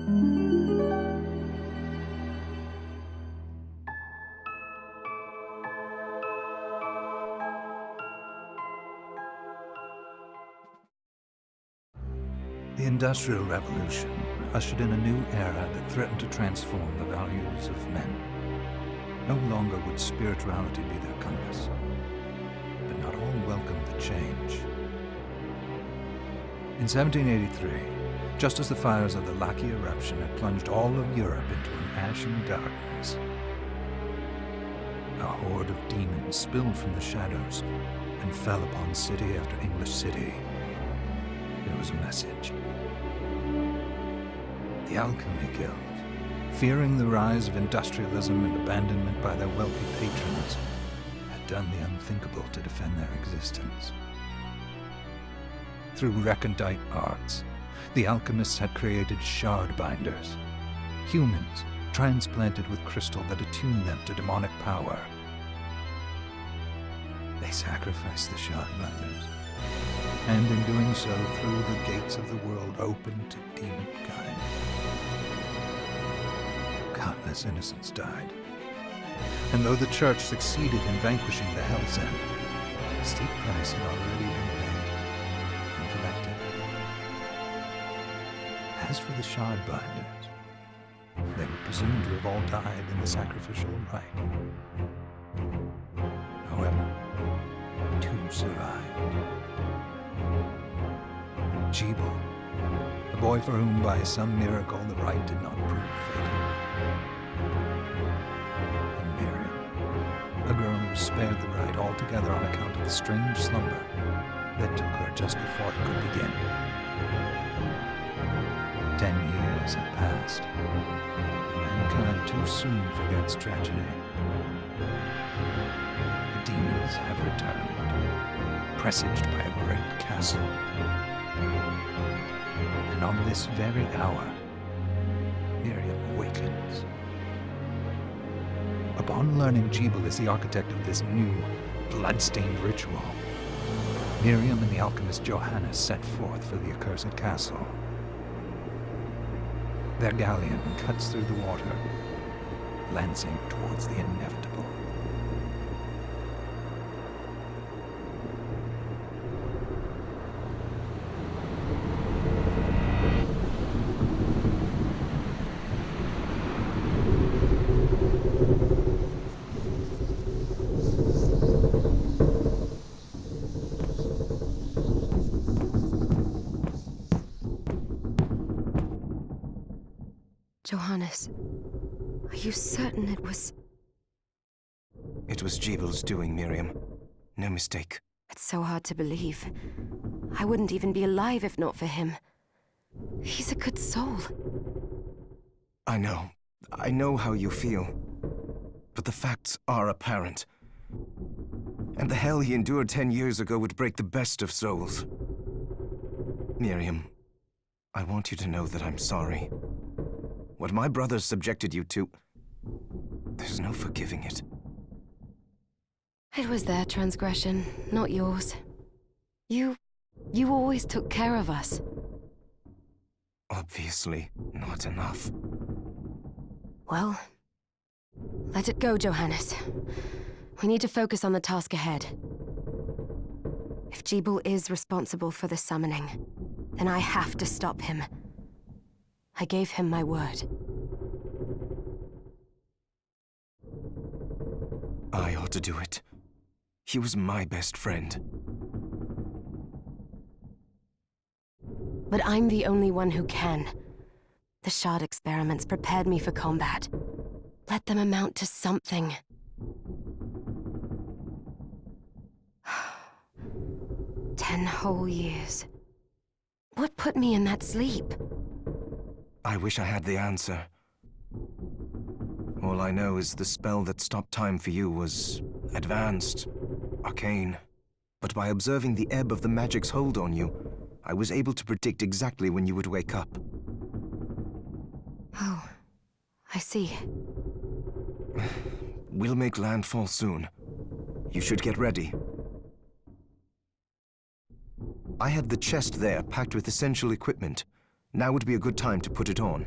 The Industrial Revolution ushered in a new era that threatened to transform the values of men. No longer would spirituality be their compass, but not all welcomed the change. In 1783, just as the fires of the Laki eruption had plunged all of Europe into an ashen darkness, a horde of demons spilled from the shadows and fell upon city after English city. It was a message. The Alchemy Guild, fearing the rise of industrialism and abandonment by their wealthy patrons, had done the unthinkable to defend their existence. Through recondite arts, the alchemists had created shard binders, humans transplanted with crystal that attuned them to demonic power. They sacrificed the shard binders, and in doing so threw the gates of the world open to demonkind. Countless innocents died, and though the Church succeeded in vanquishing the Hell's End, a steep price had already been paid and collected. As for the shard binders, they were presumed to have all died in the sacrificial rite. However, two survived. Jebel, a boy for whom by some miracle the rite did not prove fatal. And Miriam, a girl who was spared the rite altogether on account of the strange slumber that took her just before it could begin. 10 years have passed, and mankind too soon forgets tragedy. The demons have returned, presaged by a great castle. And on this very hour, Miriam awakens. Upon learning Jebel is the architect of this new, bloodstained ritual, Miriam and the alchemist Johannes set forth for the accursed castle. Their galleon cuts through the water, lancing towards the inevitable. Johannes, are you certain it was... It was Jebel's doing, Miriam. No mistake. It's so hard to believe. I wouldn't even be alive if not for him. He's a good soul. I know. I know how you feel. But the facts are apparent. And the hell he endured 10 years ago would break the best of souls. Miriam, I want you to know that I'm sorry. What my brothers subjected you to, there's no forgiving it. It was their transgression, not yours. You always took care of us. Obviously, not enough. Well, let it go, Johannes. We need to focus on the task ahead. If Jebel is responsible for the summoning, then I have to stop him. I gave him my word. I ought to do it. He was my best friend. But I'm the only one who can. The shard experiments prepared me for combat. Let them amount to something. 10 whole years. What put me in that sleep? I wish I had the answer. All I know is the spell that stopped time for you was advanced, arcane. But by observing the ebb of the magic's hold on you, I was able to predict exactly when you would wake up. Oh, I see. We'll make landfall soon. You should get ready. I had the chest there packed with essential equipment. Now would be a good time to put it on.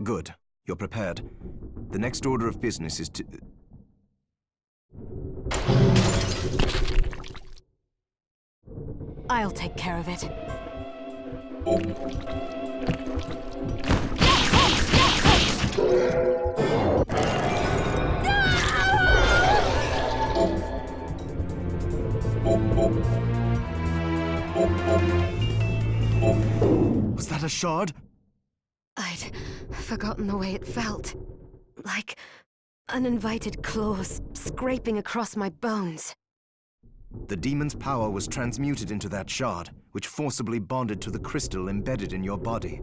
Good. You're prepared. The next order of business is to... I'll take care of it. Was that a shard? I'd forgotten the way it felt. Like uninvited claws scraping across my bones. The demon's power was transmuted into that shard, which forcibly bonded to the crystal embedded in your body.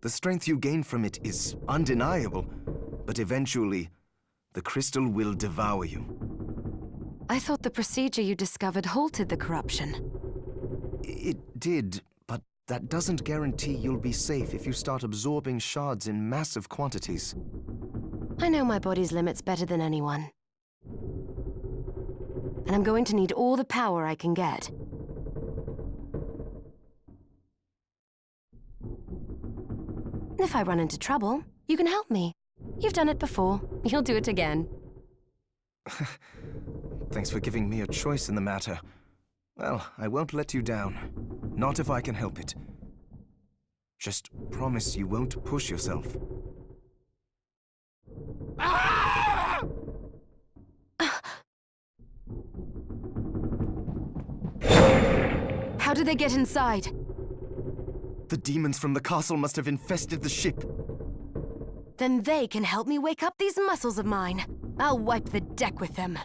The strength you gain from it is undeniable, but eventually, the crystal will devour you. I thought the procedure you discovered halted the corruption. It did, but that doesn't guarantee you'll be safe if you start absorbing shards in massive quantities. I know my body's limits better than anyone. And I'm going to need all the power I can get. If I run into trouble, you can help me. You've done it before. You'll do it again. Thanks for giving me a choice in the matter. Well, I won't let you down. Not if I can help it. Just promise you won't push yourself. How did they get inside? The demons from the castle must have infested the ship. Then they can help me wake up these muscles of mine. I'll wipe the deck with them.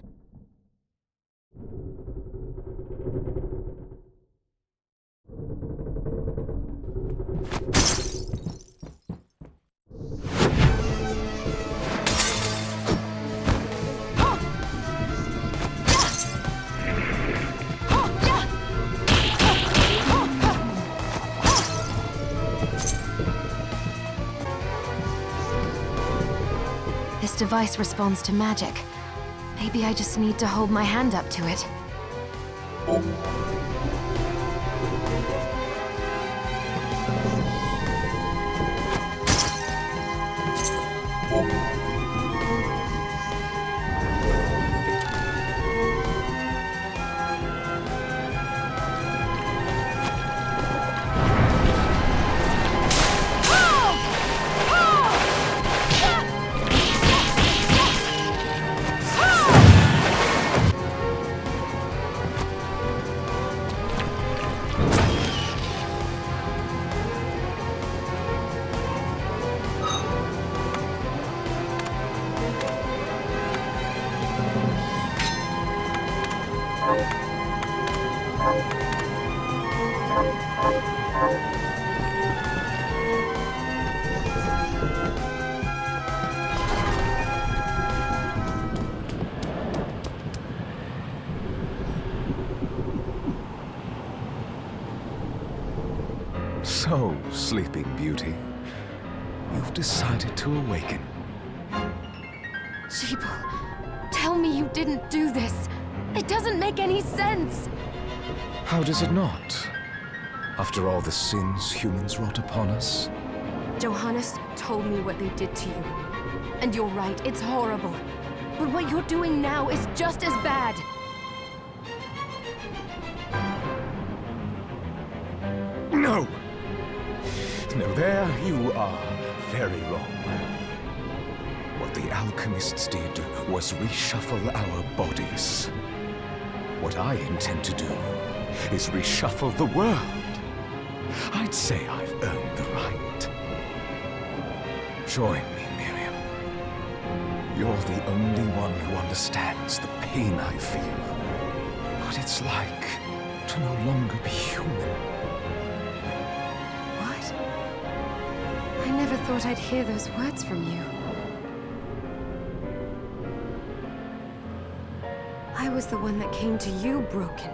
This device responds to magic. Maybe I just need to hold my hand up to it. So, Sleeping Beauty, you've decided to awaken. Jeeble, tell me you didn't do this. It doesn't make any sense. How does it not? After all the sins humans wrought upon us? Johannes told me what they did to you. And you're right, it's horrible. But what you're doing now is just as bad. No! No, there you are very wrong. What the alchemists did was reshuffle our bodies. What I intend to do is reshuffle the world. I'd say I've earned the right. Join me, Miriam. You're the only one who understands the pain I feel. What it's like to no longer be human. What? I never thought I'd hear those words from you. I was the one that came to you broken,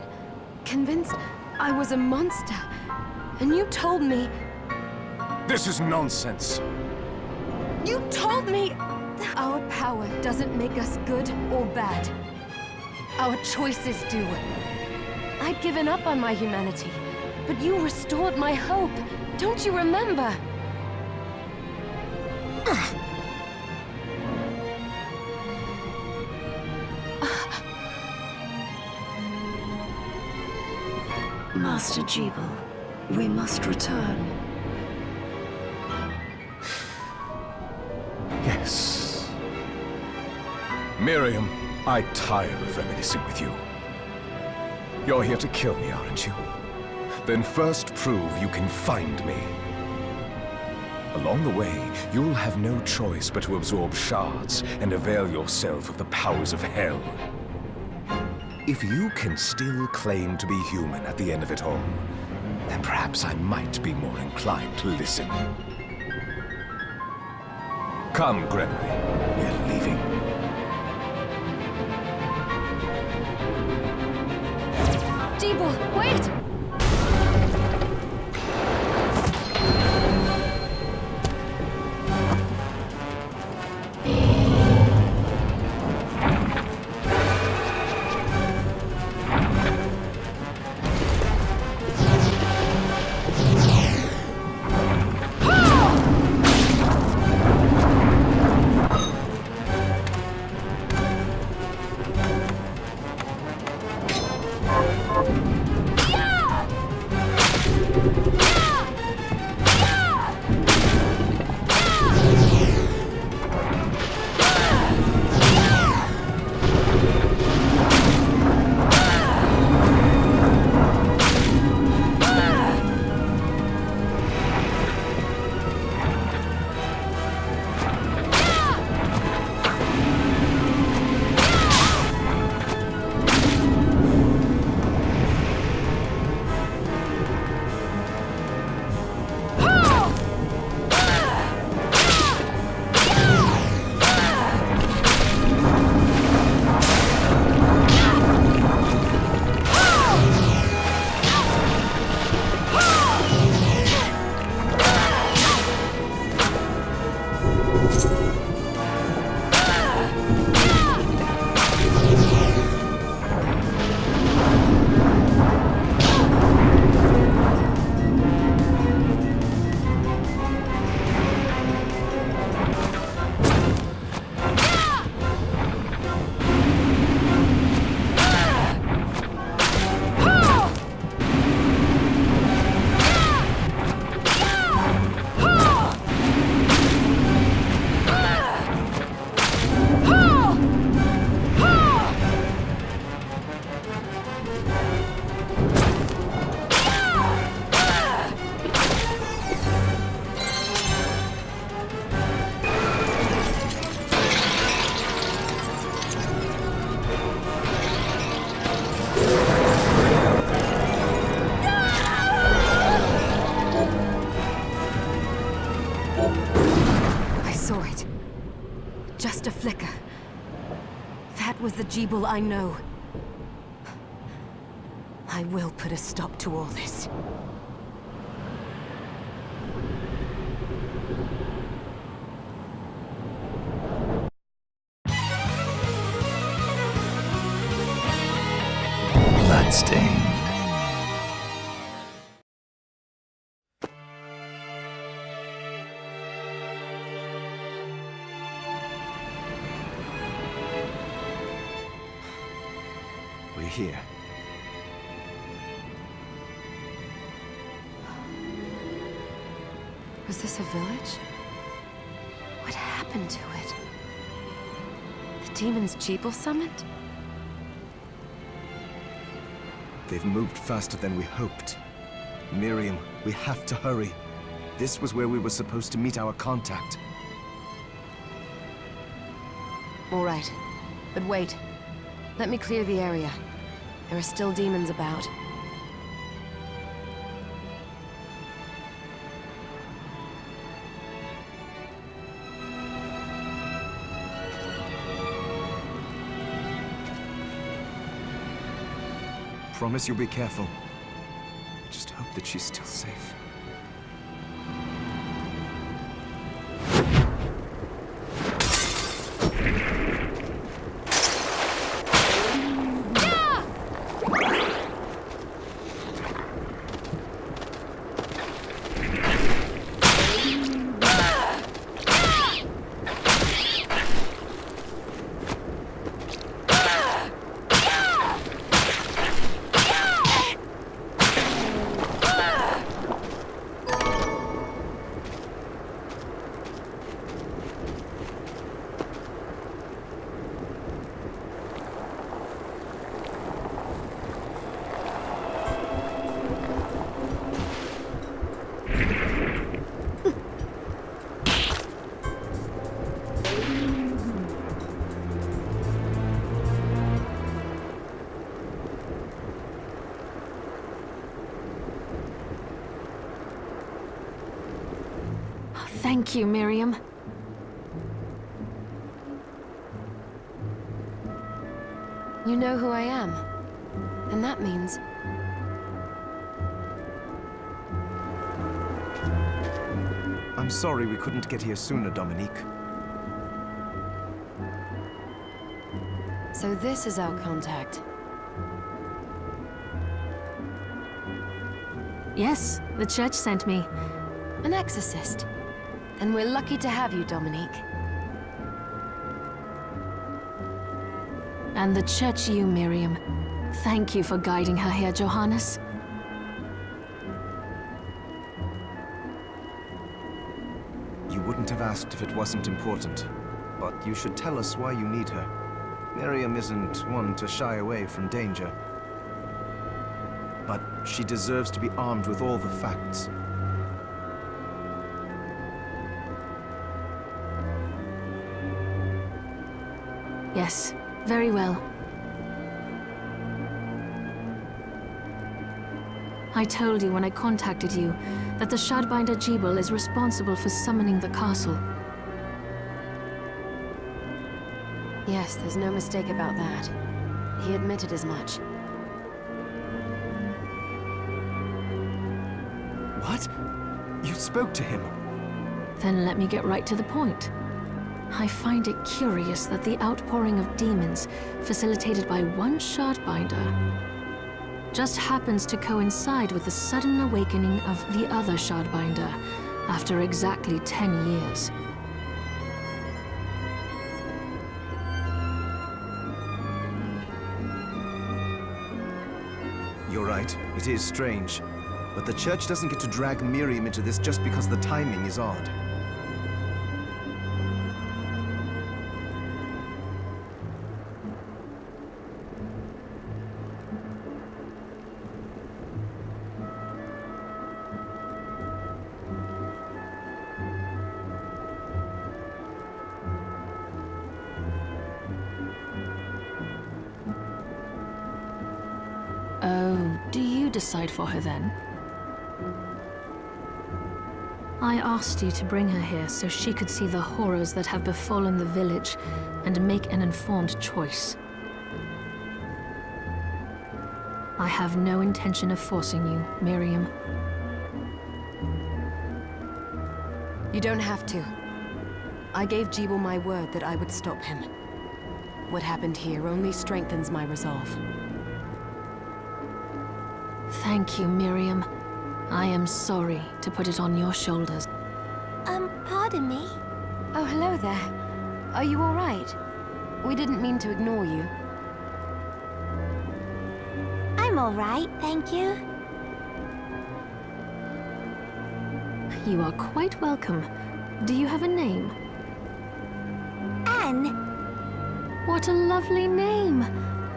convinced I was a monster. And you told me... This is nonsense. You told me Our power doesn't make us good or bad. Our choices do. I'd given up on my humanity, but you restored my hope. Don't you remember? Master Jebel, we must return. Yes. Miriam, I tire of reminiscing with you. You're here to kill me, aren't you? Then first prove you can find me. Along the way, you'll have no choice but to absorb shards and avail yourself of the powers of hell. If you can still claim to be human at the end of it all, then perhaps I might be more inclined to listen. Come, Gregory. We're leaving. Jebel, wait! Just a flicker. That was the Jebel I know. I will put a stop to all this. Bloodstained. We're here. Was this a village? What happened to it? The demons Jebel summoned? They've moved faster than we hoped. Miriam, we have to hurry. This was where we were supposed to meet our contact. All right. But wait. Let me clear the area. There are still demons about. Promise you'll be careful. I just hope that she's still safe. Thank you, Miriam. You know who I am. And that means... I'm sorry we couldn't get here sooner, Dominique. So this is our contact. Yes, the church sent me. An exorcist. And we're lucky to have you, Dominique. And the church you, Miriam. Thank you for guiding her here, Johannes. You wouldn't have asked if it wasn't important. But you should tell us why you need her. Miriam isn't one to shy away from danger. But she deserves to be armed with all the facts. Yes, very well. I told you when I contacted you that the Shardbinder Jebel is responsible for summoning the castle. Yes, there's no mistake about that. He admitted as much. What? You spoke to him? Then let me get right to the point. I find it curious that the outpouring of demons, facilitated by one Shardbinder, just happens to coincide with the sudden awakening of the other Shardbinder after exactly 10 years. You're right, it is strange. But the church doesn't get to drag Miriam into this just because the timing is odd. Oh, do you decide for her then? I asked you to bring her here so she could see the horrors that have befallen the village and make an informed choice. I have no intention of forcing you, Miriam. You don't have to. I gave Jebel my word that I would stop him. What happened here only strengthens my resolve. Thank you, Miriam. I am sorry to put it on your shoulders. Pardon me? Oh, hello there. Are you all right? We didn't mean to ignore you. I'm all right, thank you. You are quite welcome. Do you have a name? Anne. What a lovely name!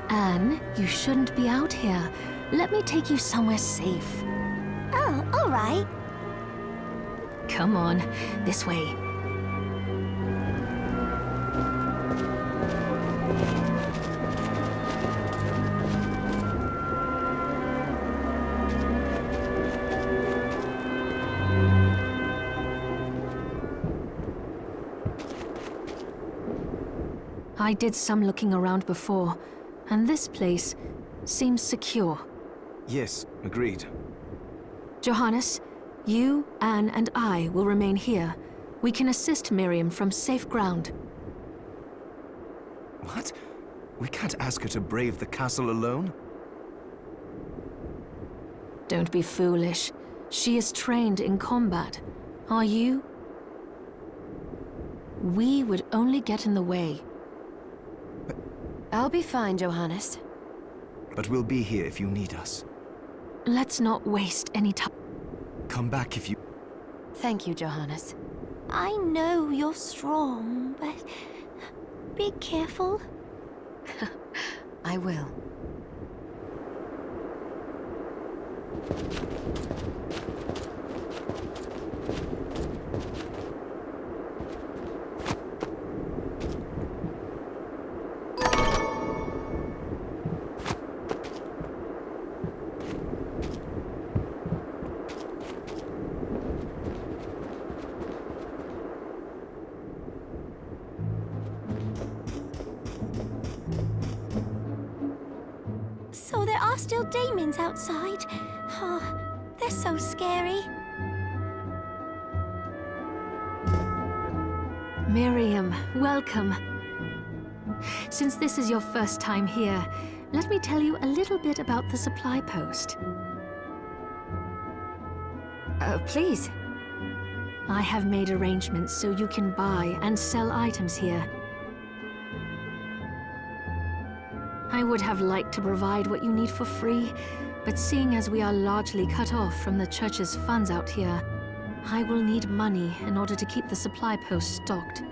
Anne, you shouldn't be out here. Let me take you somewhere safe. Oh, all right. Come on, this way. I did some looking around before, and this place seems secure. Yes, agreed. Johannes, you, Anne, and I will remain here. We can assist Miriam from safe ground. What? We can't ask her to brave the castle alone? Don't be foolish. She is trained in combat. Are you? We would only get in the way. I'll be fine, Johannes. But we'll be here if you need us. Let's not waste any time. Come back if you... Thank you, Johannes. I know you're strong, but be careful. I will. are still demons outside. Oh, they're so scary. Miriam, welcome. Since this is your first time here, let me tell you a little bit about the supply post. Please. I have made arrangements so you can buy and sell items here. I would have liked to provide what you need for free, but seeing as we are largely cut off from the church's funds out here, I will need money in order to keep the supply post stocked.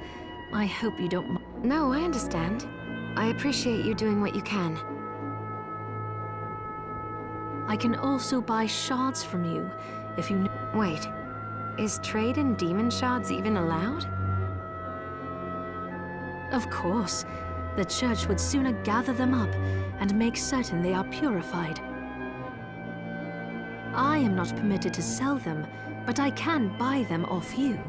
I hope you don't mind. No, I understand. I appreciate you doing what you can. I can also buy shards from you, if you... Wait, is trade in demon shards even allowed? Of course. The church would sooner gather them up and make certain they are purified. I am not permitted to sell them, but I can buy them off you.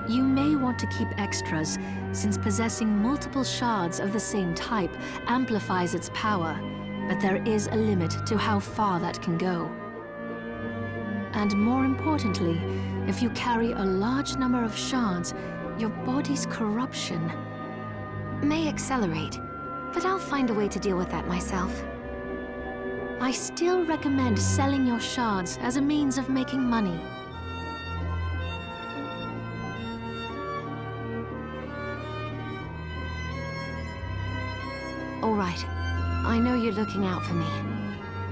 You may want to keep extras, since possessing multiple shards of the same type amplifies its power, but there is a limit to how far that can go. And more importantly, if you carry a large number of shards, your body's corruption May accelerate, but I'll find a way to deal with that myself. I still recommend selling your shards as a means of making money. All right. I know you're looking out for me.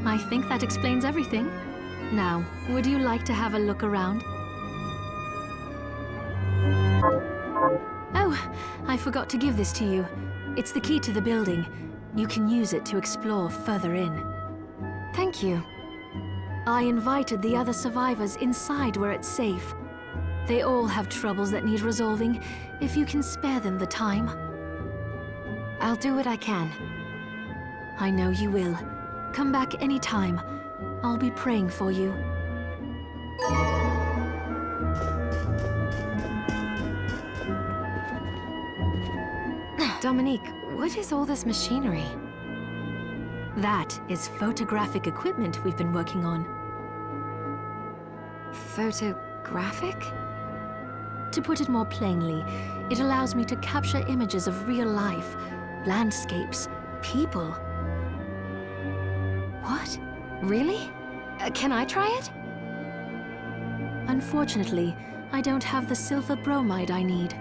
I think that explains everything. Now, would you like to have a look around? Oh, I forgot to give this to you. It's the key to the building. You can use it to explore further in. Thank you. I invited the other survivors inside where it's safe. They all have troubles that need resolving, if you can spare them the time. I'll do what I can. I know you will. Come back anytime. I'll be praying for you. Dominique, what is all this machinery? That is photographic equipment we've been working on. Photographic? To put it more plainly, it allows me to capture images of real life, landscapes, people. What? Really? Can I try it? Unfortunately, I don't have the silver bromide I need.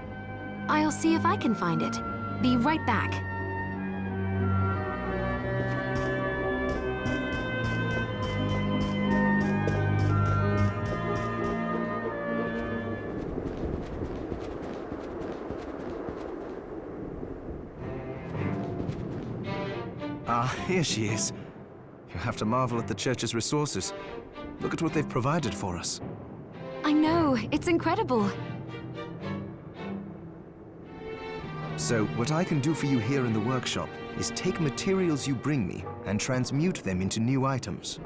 I'll see if I can find it. Be right back. Ah, here she is. You have to marvel at the church's resources. Look at what they've provided for us. I know, it's incredible. So, what I can do for you here in the workshop is take materials you bring me and transmute them into new items.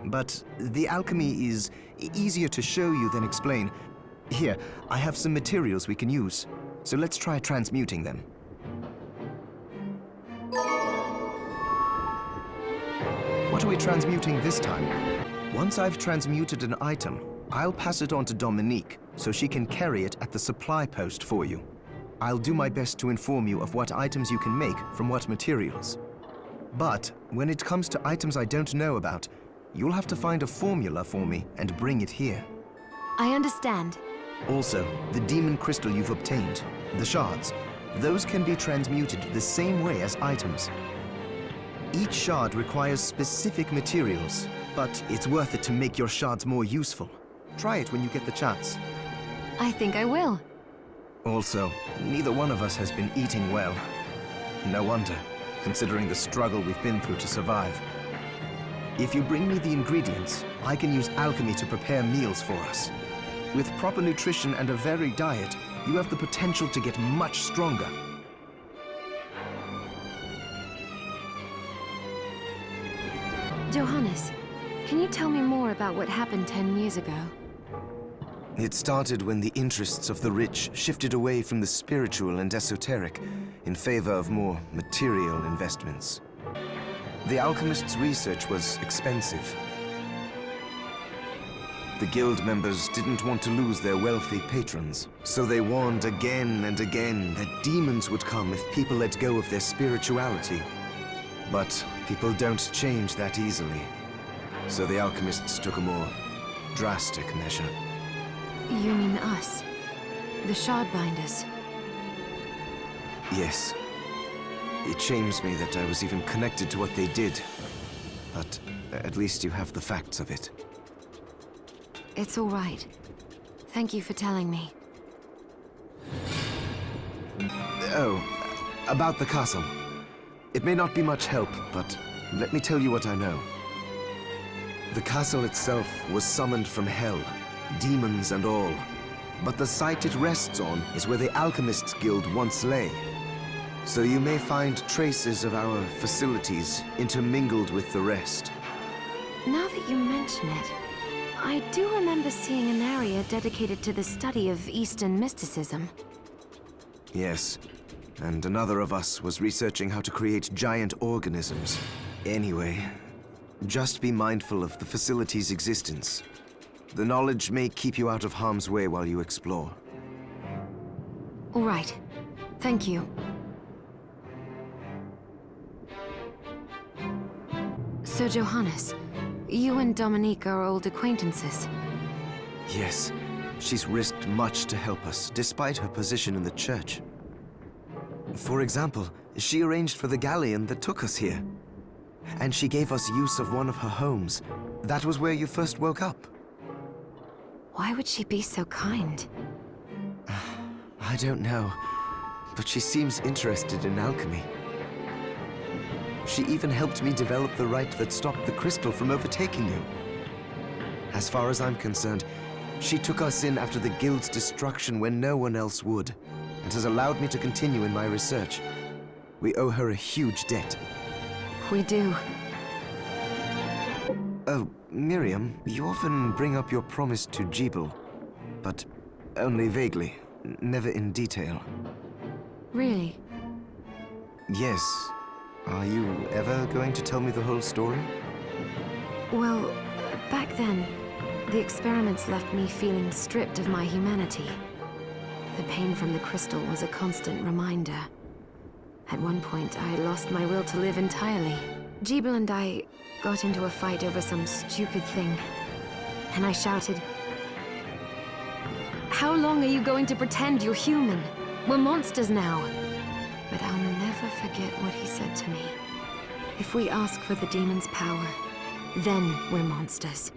But the alchemy is easier to show you than explain. Here, I have some materials we can use, so let's try transmuting them. What are we transmuting this time? Once I've transmuted an item, I'll pass it on to Dominique, so she can carry it at the supply post for you. I'll do my best to inform you of what items you can make from what materials. But when it comes to items I don't know about, you'll have to find a formula for me and bring it here. I understand. Also, the demon crystal you've obtained, the shards, those can be transmuted the same way as items. Each shard requires specific materials, but it's worth it to make your shards more useful. Try it when you get the chance. I think I will. Also, neither one of us has been eating well. No wonder, considering the struggle we've been through to survive. If you bring me the ingredients, I can use alchemy to prepare meals for us. With proper nutrition and a varied diet, you have the potential to get much stronger. Johannes, can you tell me more about what happened 10 years ago? It started when the interests of the rich shifted away from the spiritual and esoteric in favor of more material investments. The alchemists' research was expensive. The guild members didn't want to lose their wealthy patrons, so they warned again and again that demons would come if people let go of their spirituality. But people don't change that easily, so the alchemists took a more drastic measure. You mean us? The Shardbinders? Yes. It shames me that I was even connected to what they did, but at least you have the facts of it. It's all right. Thank you for telling me. Oh, about the castle. It may not be much help, but let me tell you what I know. The castle itself was summoned from hell, demons and all. But the site it rests on is where the Alchemists Guild once lay. So you may find traces of our facilities intermingled with the rest. Now that you mention it, I do remember seeing an area dedicated to the study of Eastern mysticism. Yes, and another of us was researching how to create giant organisms. Anyway, just be mindful of the facility's existence. The knowledge may keep you out of harm's way while you explore. All right. Thank you. So, Johannes, you and Dominique are old acquaintances. Yes, she's risked much to help us, despite her position in the church. For example, she arranged for the galleon that took us here. And she gave us use of one of her homes. That was where you first woke up. Why would she be so kind? I don't know, but she seems interested in alchemy. She even helped me develop the rite that stopped the crystal from overtaking you. As far as I'm concerned, she took us in after the guild's destruction when no one else would, and has allowed me to continue in my research. We owe her a huge debt. We do. Oh, Miriam, you often bring up your promise to Jebel, but only vaguely, never in detail. Really? Yes. Are you ever going to tell me the whole story? Well, back then, the experiments left me feeling stripped of my humanity. The pain from the crystal was a constant reminder. At one point, I lost my will to live entirely. Jebel and I got into a fight over some stupid thing, and I shouted, "How long are you going to pretend you're human? We're monsters now." But I'll never forget what he said to me. If we ask for the demon's power, then we're monsters.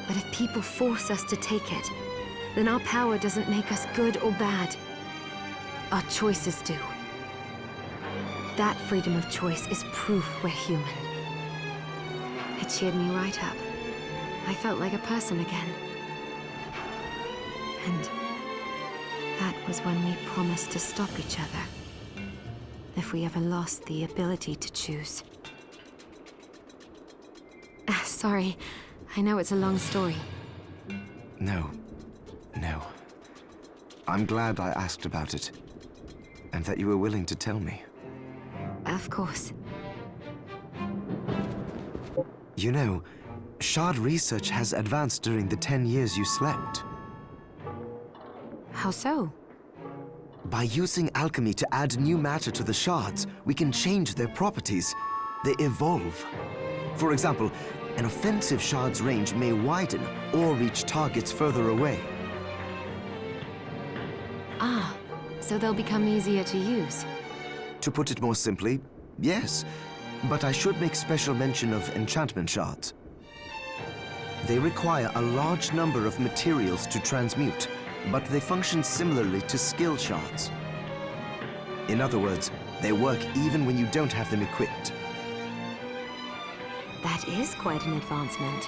But if people force us to take it, then our power doesn't make us good or bad. Our choices do. That freedom of choice is proof we're human. It cheered me right up. I felt like a person again. And that was when we promised to stop each other. If we ever lost the ability to choose. Sorry, I know it's a long story. No. I'm glad I asked about it, and that you were willing to tell me. Of course. You know, shard research has advanced during the 10 years you slept. How so? By using alchemy to add new matter to the shards, we can change their properties. They evolve. For example, an offensive shard's range may widen or reach targets further away. Ah, so they'll become easier to use. To put it more simply, yes. But I should make special mention of enchantment shards. They require a large number of materials to transmute, but they function similarly to skill shards. In other words, they work even when you don't have them equipped. That is quite an advancement.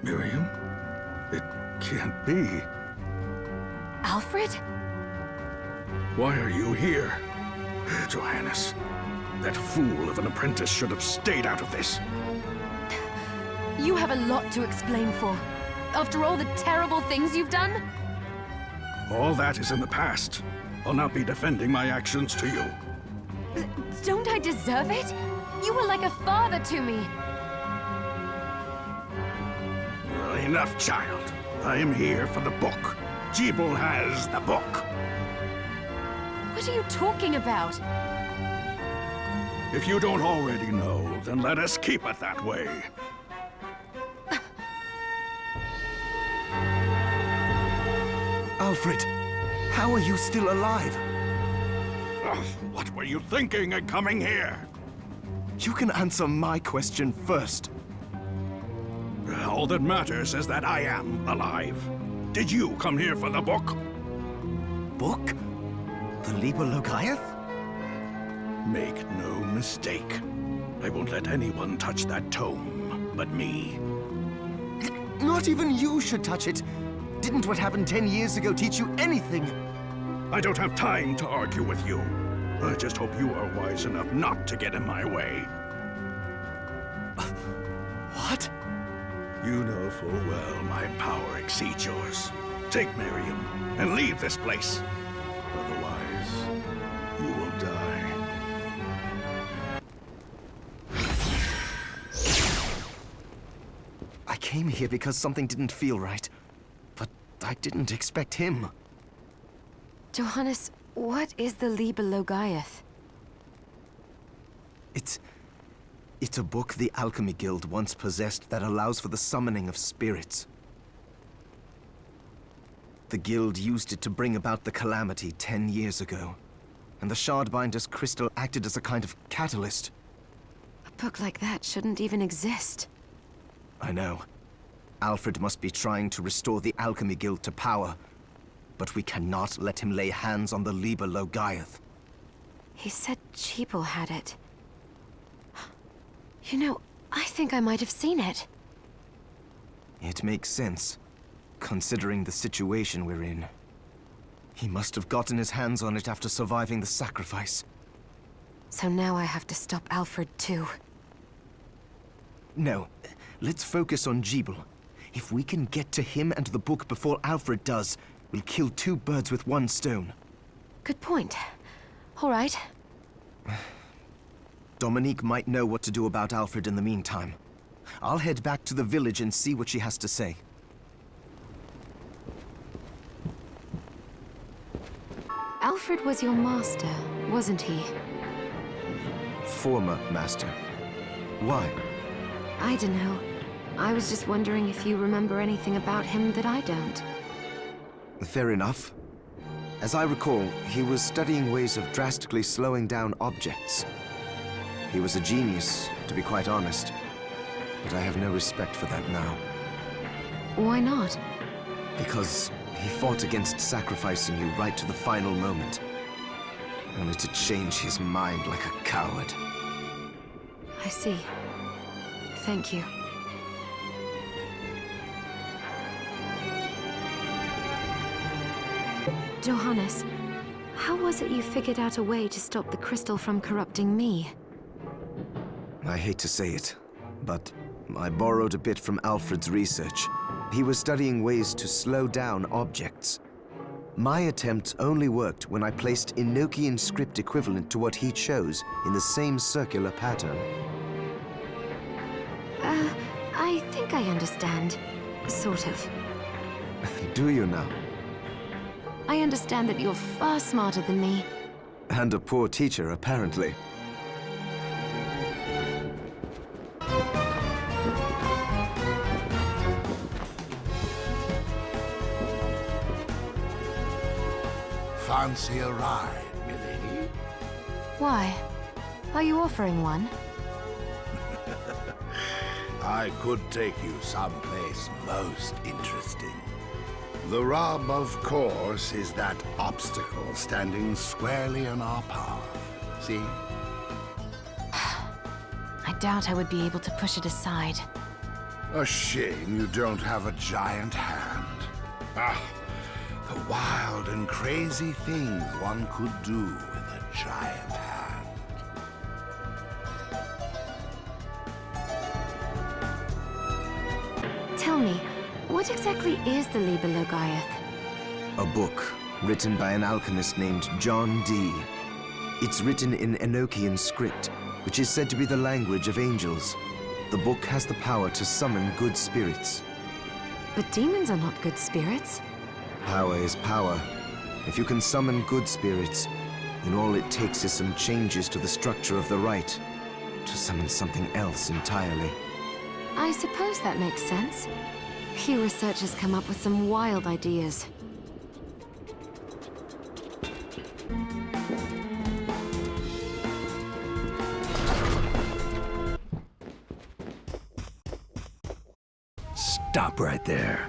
Miriam? It can't be. Alfred? Why are you here? Johannes, that fool of an apprentice should have stayed out of this. You have a lot to explain for. After all the terrible things you've done? All that is in the past. I'll not be defending my actions to you. Don't I deserve it? You were like a father to me. Enough, child. I am here for the book. Jeeble has the book. What are you talking about? If you don't already know, then let us keep it that way. Alfred, how are you still alive? Ugh, what were you thinking in coming here? You can answer my question first. All that matters is that I am alive. Did you come here for the book? Book? The Liber Logaeth? Make no mistake. I won't let anyone touch that tome but me. Not even you should touch it. Didn't what happened 10 years ago teach you anything? I don't have time to argue with you. I just hope you are wise enough not to get in my way. What? You know full well my power exceeds yours. Take Miriam and leave this place. Otherwise, you will die. I came here because something didn't feel right. But I didn't expect him. Johannes, what is the Liber Logaeth? It's a book the Alchemy Guild once possessed that allows for the summoning of spirits. The Guild used it to bring about the calamity 10 years ago, and the Shardbinder's crystal acted as a kind of catalyst. A book like that shouldn't even exist. I know. Alfred must be trying to restore the Alchemy Guild to power, but we cannot let him lay hands on the Liber Logaeth. He said Jeeble had it. You know, I think I might have seen it. It makes sense, considering the situation we're in. He must have gotten his hands on it after surviving the sacrifice. So now I have to stop Alfred too. No, let's focus on Jeeble. If we can get to him and the book before Alfred does, we'll kill two birds with one stone. Good point. All right. Dominique might know what to do about Alfred in the meantime. I'll head back to the village and see what she has to say. Alfred was your master, wasn't he? Former master. Why? I don't know. I was just wondering if you remember anything about him that I don't. Fair enough. As I recall, he was studying ways of drastically slowing down objects. He was a genius, to be quite honest. But I have no respect for that now. Why not? Because he fought against sacrificing you right to the final moment. Only to change his mind like a coward. I see. Thank you. Johannes, how was it you figured out a way to stop the crystal from corrupting me? I hate to say it, but I borrowed a bit from Alfred's research. He was studying ways to slow down objects. My attempt only worked when I placed Enochian script equivalent to what he chose in the same circular pattern. I think I understand. Sort of. Do you now? I understand that you're far smarter than me. And a poor teacher, apparently. Fancy a ride, milady? Why? Are you offering one? I could take you someplace most interesting. The rub, of course, is that obstacle standing squarely in our path. See? I doubt I would be able to push it aside. A shame you don't have a giant hand. Ah, the wild and crazy things one could do with a giant hand. Tell me, what exactly is the Liber Logaeth? A book written by an alchemist named John Dee. It's written in Enochian script, which is said to be the language of angels. The book has the power to summon good spirits. But demons are not good spirits. Power is power. If you can summon good spirits, then all it takes is some changes to the structure of the rite to summon something else entirely. I suppose that makes sense. You researchers come up with some wild ideas. Stop right there.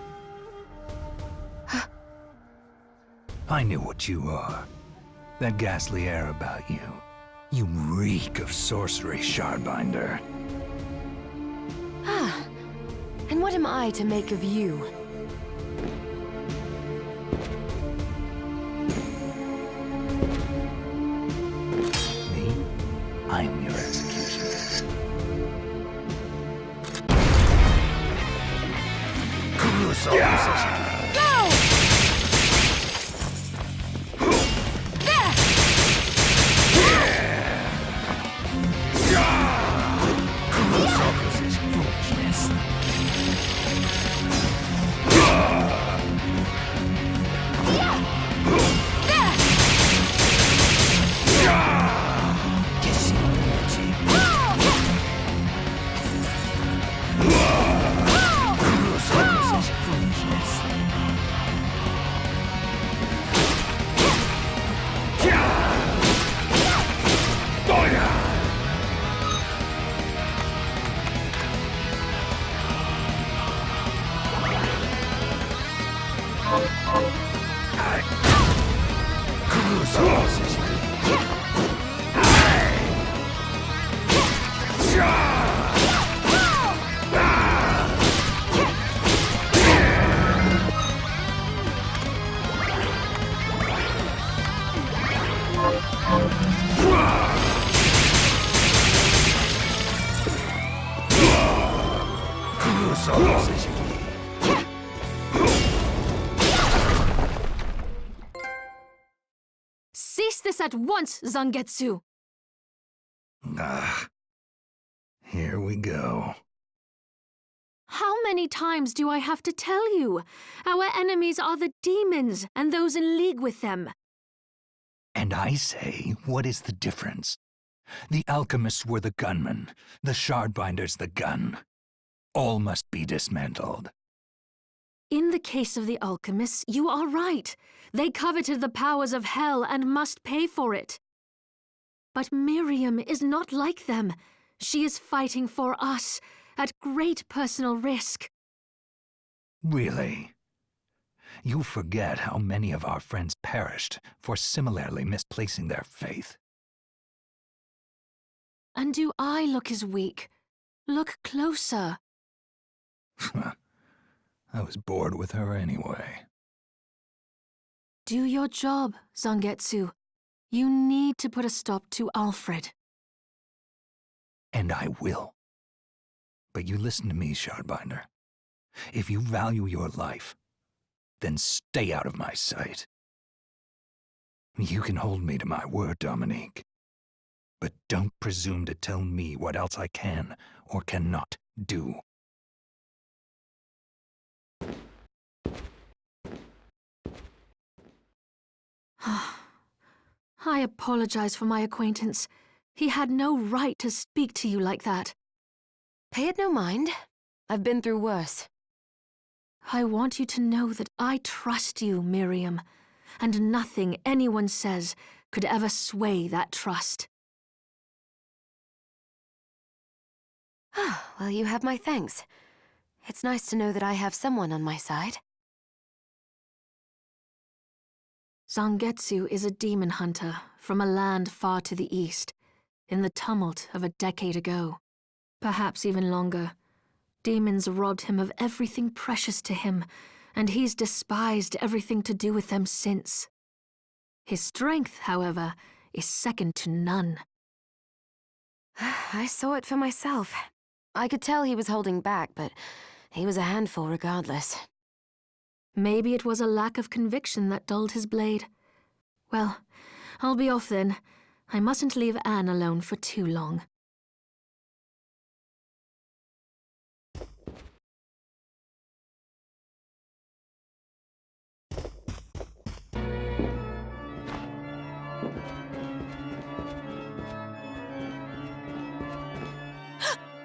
I knew what you are. That ghastly air about you. You reek of sorcery, Shardbinder. Ah, and what am I to make of you? Me? I'm your executioner. Cease this at once, Zangetsu! Ah. Here we go. How many times do I have to tell you? Our enemies are the demons and those in league with them. And I say, what is the difference? The alchemists were the gunmen, the Shardbinders the gun. All must be dismantled. In the case of the alchemists, you are right. They coveted the powers of hell and must pay for it. But Miriam is not like them. She is fighting for us, at great personal risk. Really? You forget how many of our friends perished for similarly misplacing their faith. And do I look as weak? Look closer. I was bored with her anyway. Do your job, Zangetsu. You need to put a stop to Alfred. And I will. But you listen to me, Shardbinder. If you value your life, then stay out of my sight. You can hold me to my word, Dominique. But don't presume to tell me what else I can or cannot do. I apologize for my acquaintance. He had no right to speak to you like that. Pay it no mind. I've been through worse. I want you to know that I trust you, Miriam, and nothing anyone says could ever sway that trust. Ah, well, you have my thanks. It's nice to know that I have someone on my side. Zangetsu is a demon hunter from a land far to the east, in the tumult of a decade ago. Perhaps even longer. Demons robbed him of everything precious to him, and he's despised everything to do with them since. His strength, however, is second to none. I saw it for myself. I could tell he was holding back, but he was a handful regardless. Maybe it was a lack of conviction that dulled his blade. Well, I'll be off then. I mustn't leave Anne alone for too long.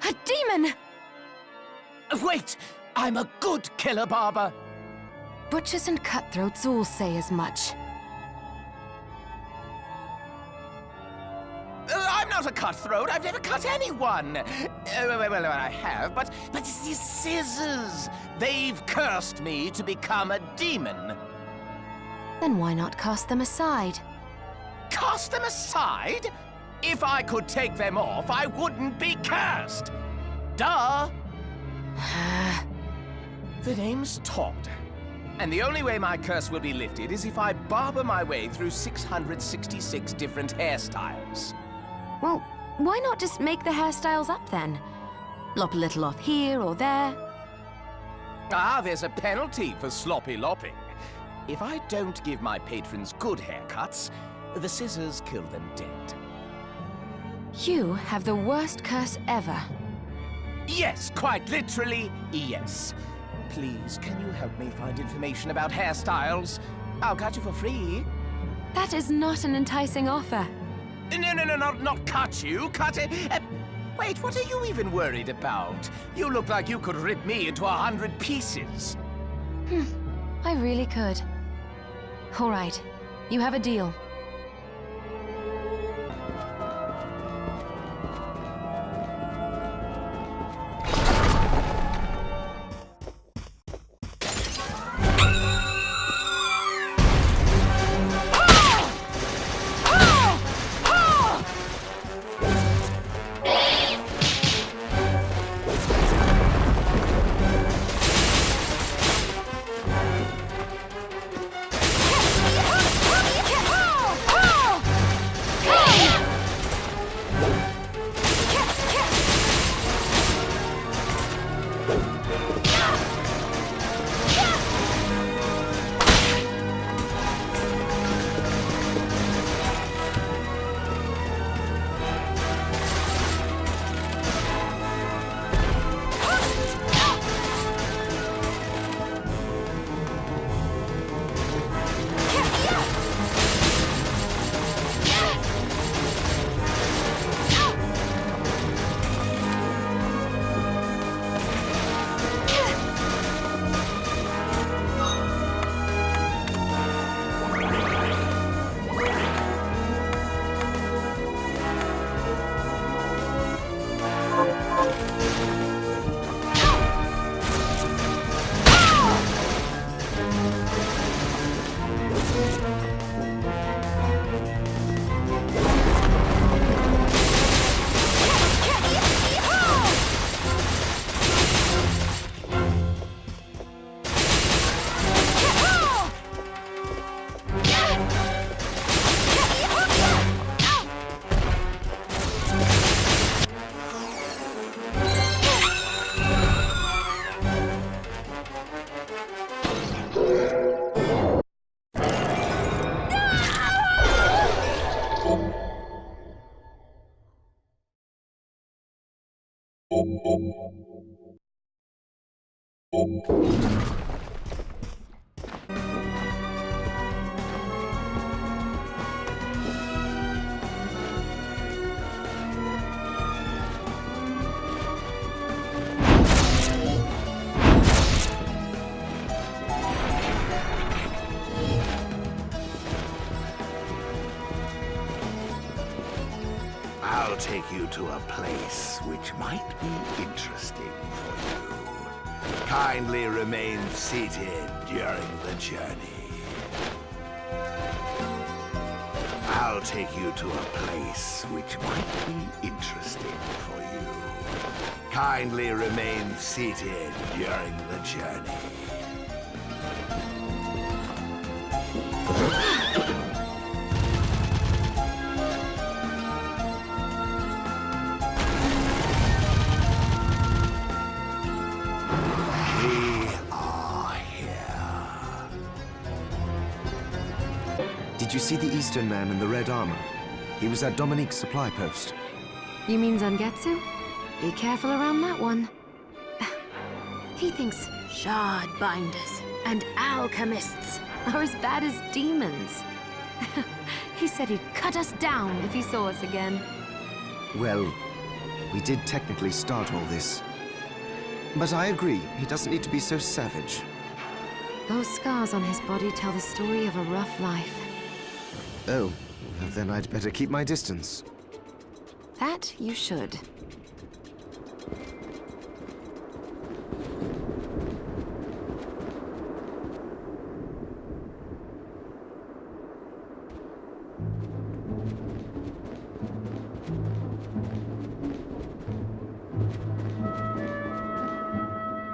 A demon! Wait! I'm a good killer, Barber! Butchers and cutthroats all say as much. I'm not a cutthroat. I've never cut anyone. Well, I have, but it's these scissors. They've cursed me to become a demon. Then why not cast them aside? Cast them aside? If I could take them off, I wouldn't be cursed. Duh. The name's Todd. And the only way my curse will be lifted is if I barber my way through 666 different hairstyles. Well, why not just make the hairstyles up then? Lop a little off here or there. Ah, there's a penalty for sloppy lopping. If I don't give my patrons good haircuts, the scissors kill them dead. You have the worst curse ever. Yes, quite literally, yes. Please, can you help me find information about hairstyles? I'll cut you for free. That is not an enticing offer. No, not cut you, cut it. Wait, what are you even worried about? You look like you could rip me into 100 pieces. I really could. All right, you have a deal. you to a place which might be interesting for you. Kindly remain seated during the journey. I'll take you to a place which might be interesting for you. Kindly remain seated during the journey. We are here. Did you see the Eastern man in the red armor? He was at Dominique's supply post. You mean Zangetsu? Be careful around that one. He thinks shard binders and alchemists are as bad as demons. He said he'd cut us down if he saw us again. Well, we did technically start all this. But I agree, he doesn't need to be so savage. Those scars on his body tell the story of a rough life. Oh, well, then I'd better keep my distance. That you should.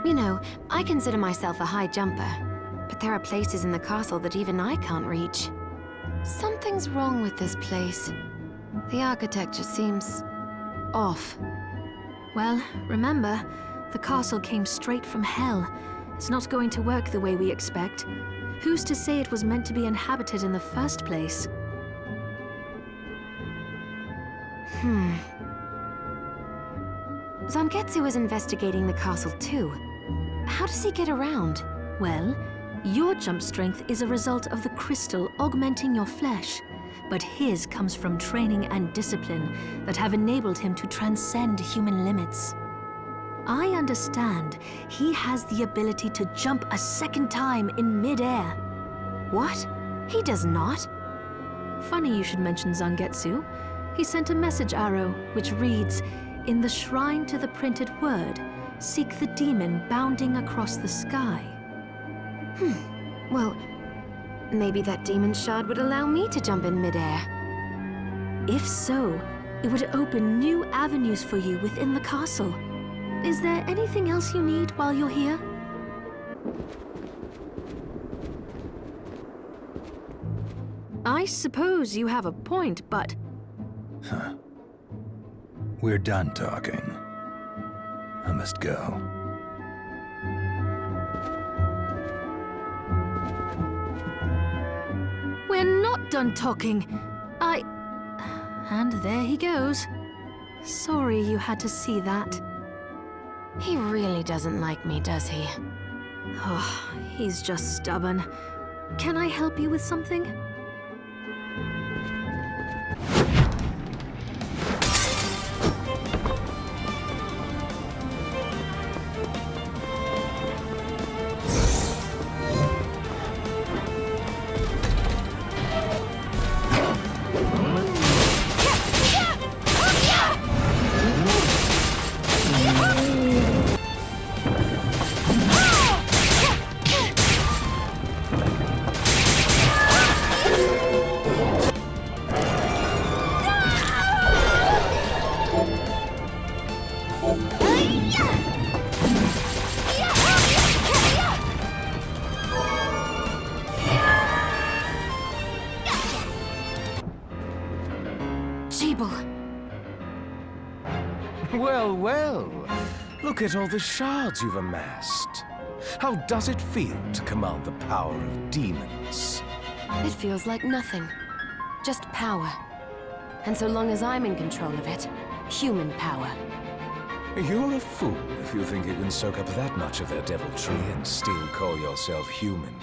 You know, I consider myself a high jumper, but there are places in the castle that even I can't reach. Something's wrong with this place. The architecture seems off. Well, remember, the castle came straight from hell. It's not going to work the way we expect. Who's to say it was meant to be inhabited in the first place? Zangetsu is investigating the castle too. How does he get around? Well, your jump strength is a result of the crystal augmenting your flesh, but his comes from training and discipline that have enabled him to transcend human limits. I understand he has the ability to jump a second time in mid-air. What? He does not. Funny you should mention Zangetsu. He sent a message arrow which reads, "In the shrine to the printed word, seek the demon bounding across the sky." Well, maybe that demon shard would allow me to jump in midair. If so, it would open new avenues for you within the castle. Is there anything else you need while you're here? I suppose you have a point, but... We're done talking. I must go. We're not done talking. And there he goes. Sorry you had to see that. He really doesn't like me, does he? Oh, he's just stubborn. Can I help you with something? Well, well. Look at all the shards you've amassed. How does it feel to command the power of demons? It feels like nothing. Just power. And so long as I'm in control of it, human power. You're a fool if you think you can soak up that much of their deviltry and still call yourself human.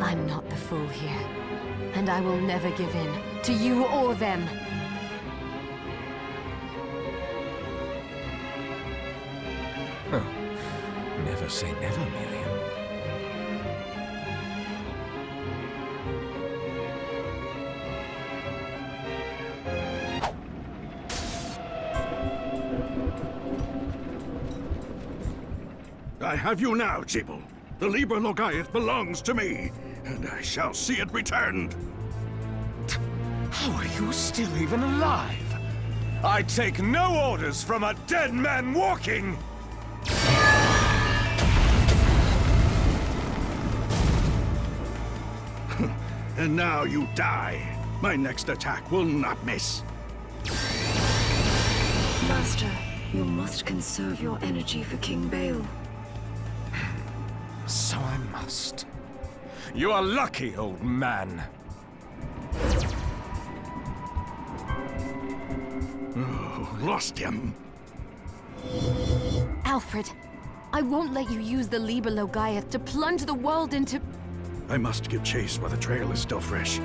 I'm not the fool here. And I will never give in, to you or them. Huh. Never say never, Miriam. I have you now, Jibble. The Liber Logaeth belongs to me, and I shall see it returned. How are you still even alive? I take no orders from a dead man walking! And now you die. My next attack will not miss. Master, you must conserve your energy for King Bale. So I must. You are lucky, old man. Oh, lost him. Alfred, I won't let you use the Liber Logaeth to plunge the world into... I must give chase while the trail is still fresh.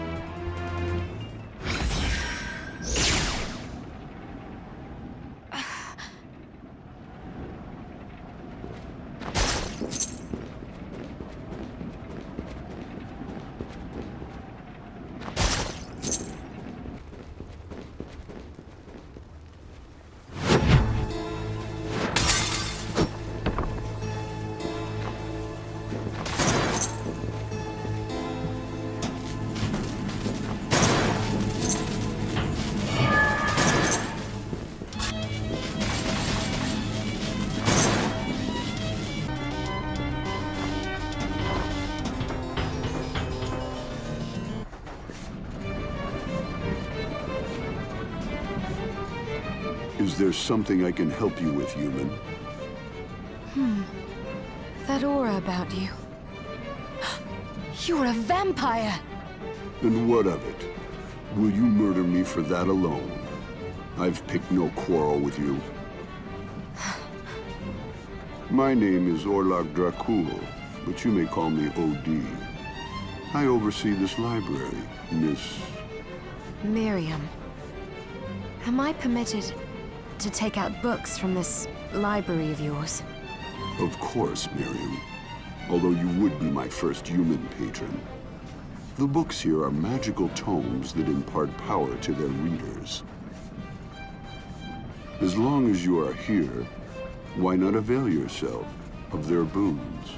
Is there something I can help you with, human? That aura about you. You're a vampire! And what of it? Will you murder me for that alone? I've picked no quarrel with you. My name is Orlog Dracul, but you may call me O.D. I oversee this library, Miss... Miriam. Am I permitted to take out books from this library of yours? Of course, Miriam. Although you would be my first human patron. The books here are magical tomes that impart power to their readers. As long as you are here, why not avail yourself of their boons?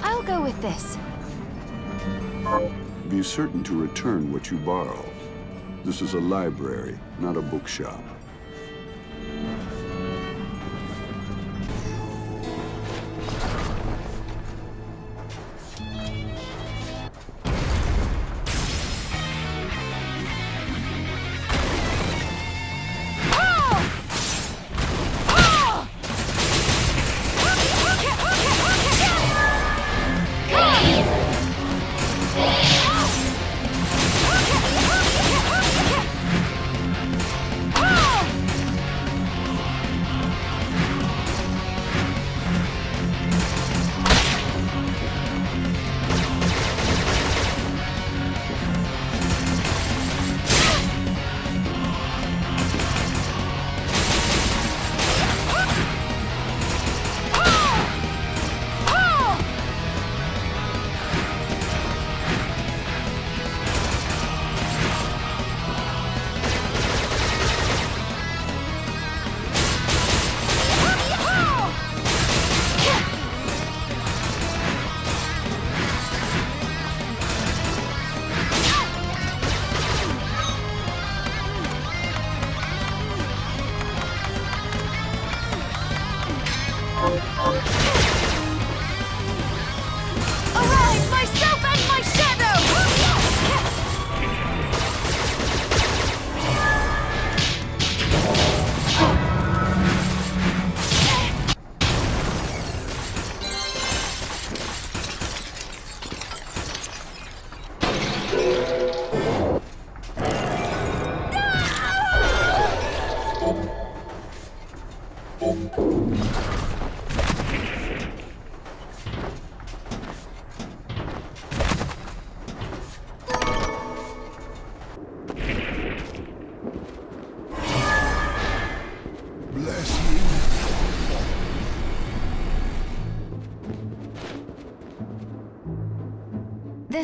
I'll go with this. Be certain to return what you borrow. This is a library, not a bookshop. Ah!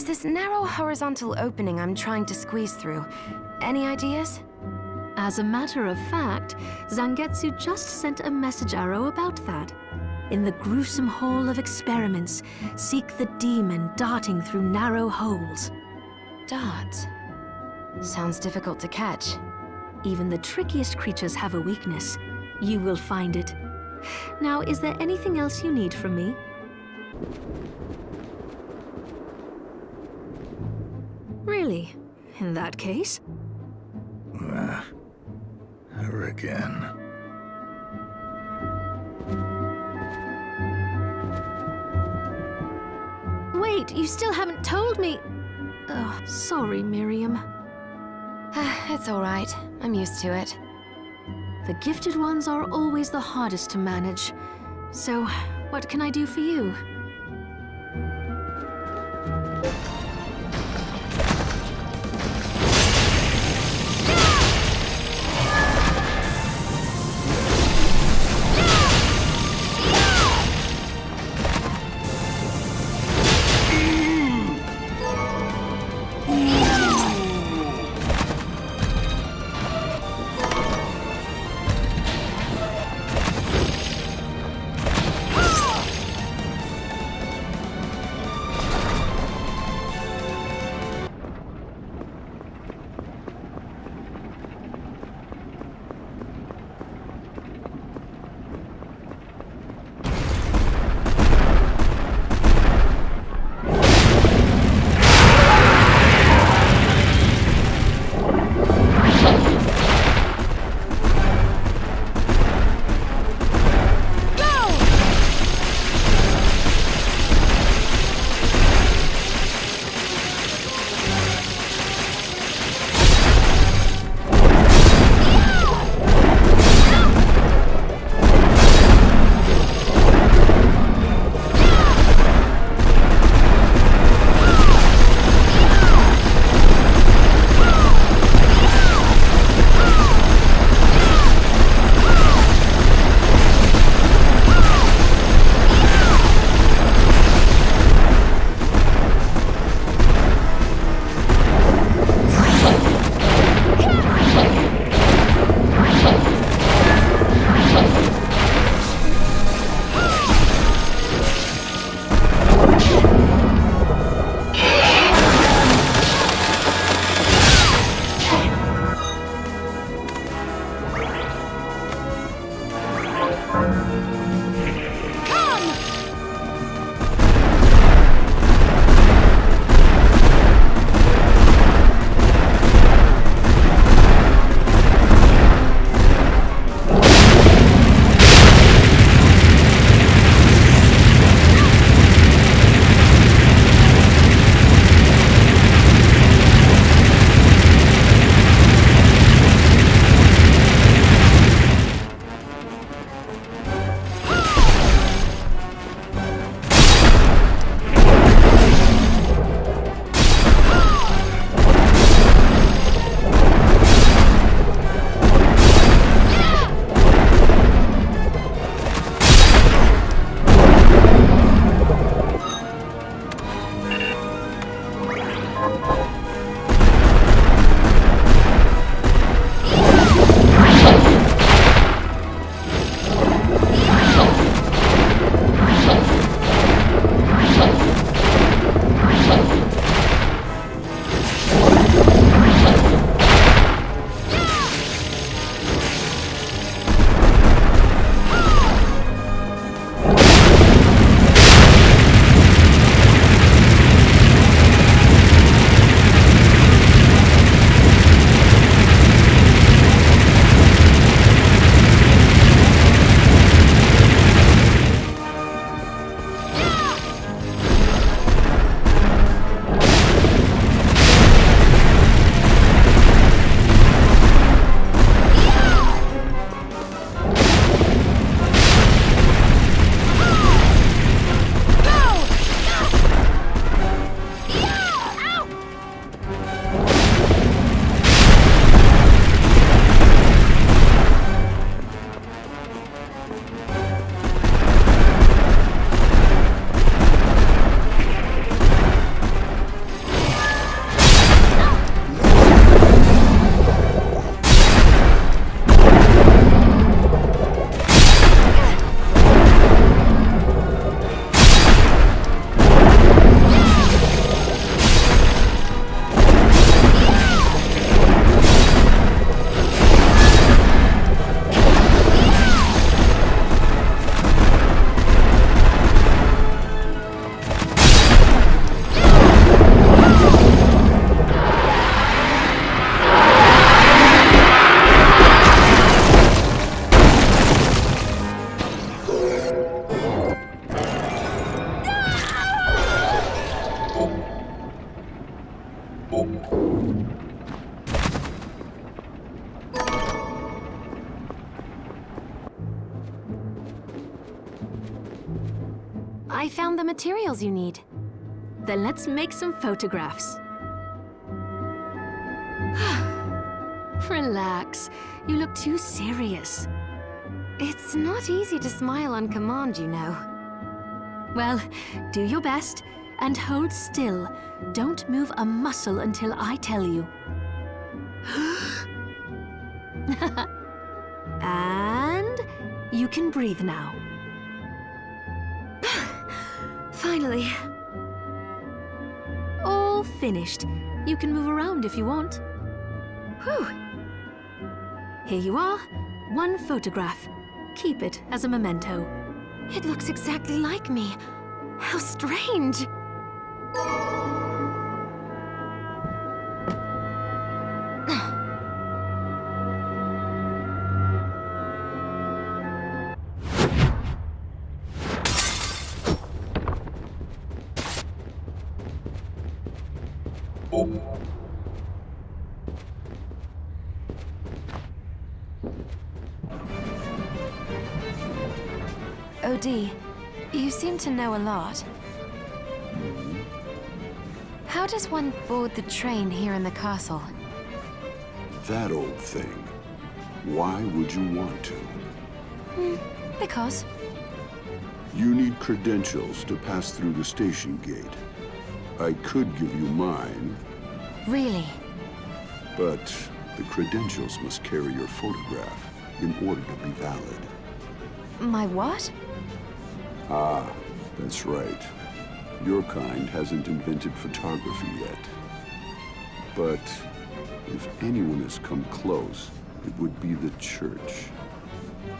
There's this narrow horizontal opening I'm trying to squeeze through. Any ideas? As a matter of fact, Zangetsu just sent a message arrow about that. In the gruesome hall of experiments, seek the demon darting through narrow holes. Darts. Sounds difficult to catch. Even the trickiest creatures have a weakness. You will find it. Now, is there anything else you need from me? Really? In that case? Her again. Wait, you still haven't told me. Oh, sorry, Miriam. It's all right. I'm used to it. The gifted ones are always the hardest to manage. So, what can I do for you? I found the materials you need. Then let's make some photographs. Relax. You look too serious. It's not easy to smile on command, you know. Well, do your best and hold still. Don't move a muscle until I tell you. And you can breathe now. Finally. All finished. You can move around if you want. Whew. Here you are. One photograph. Keep it as a memento. It looks exactly like me. How strange. OD, you seem to know a lot. How does one board the train here in the castle? That old thing. Why would you want to? Because. You need credentials to pass through the station gate. I could give you mine, Really? but the credentials must carry your photograph in order to be valid. My what? Ah, that's right. Your kind hasn't invented photography yet. But if anyone has come close, it would be the church.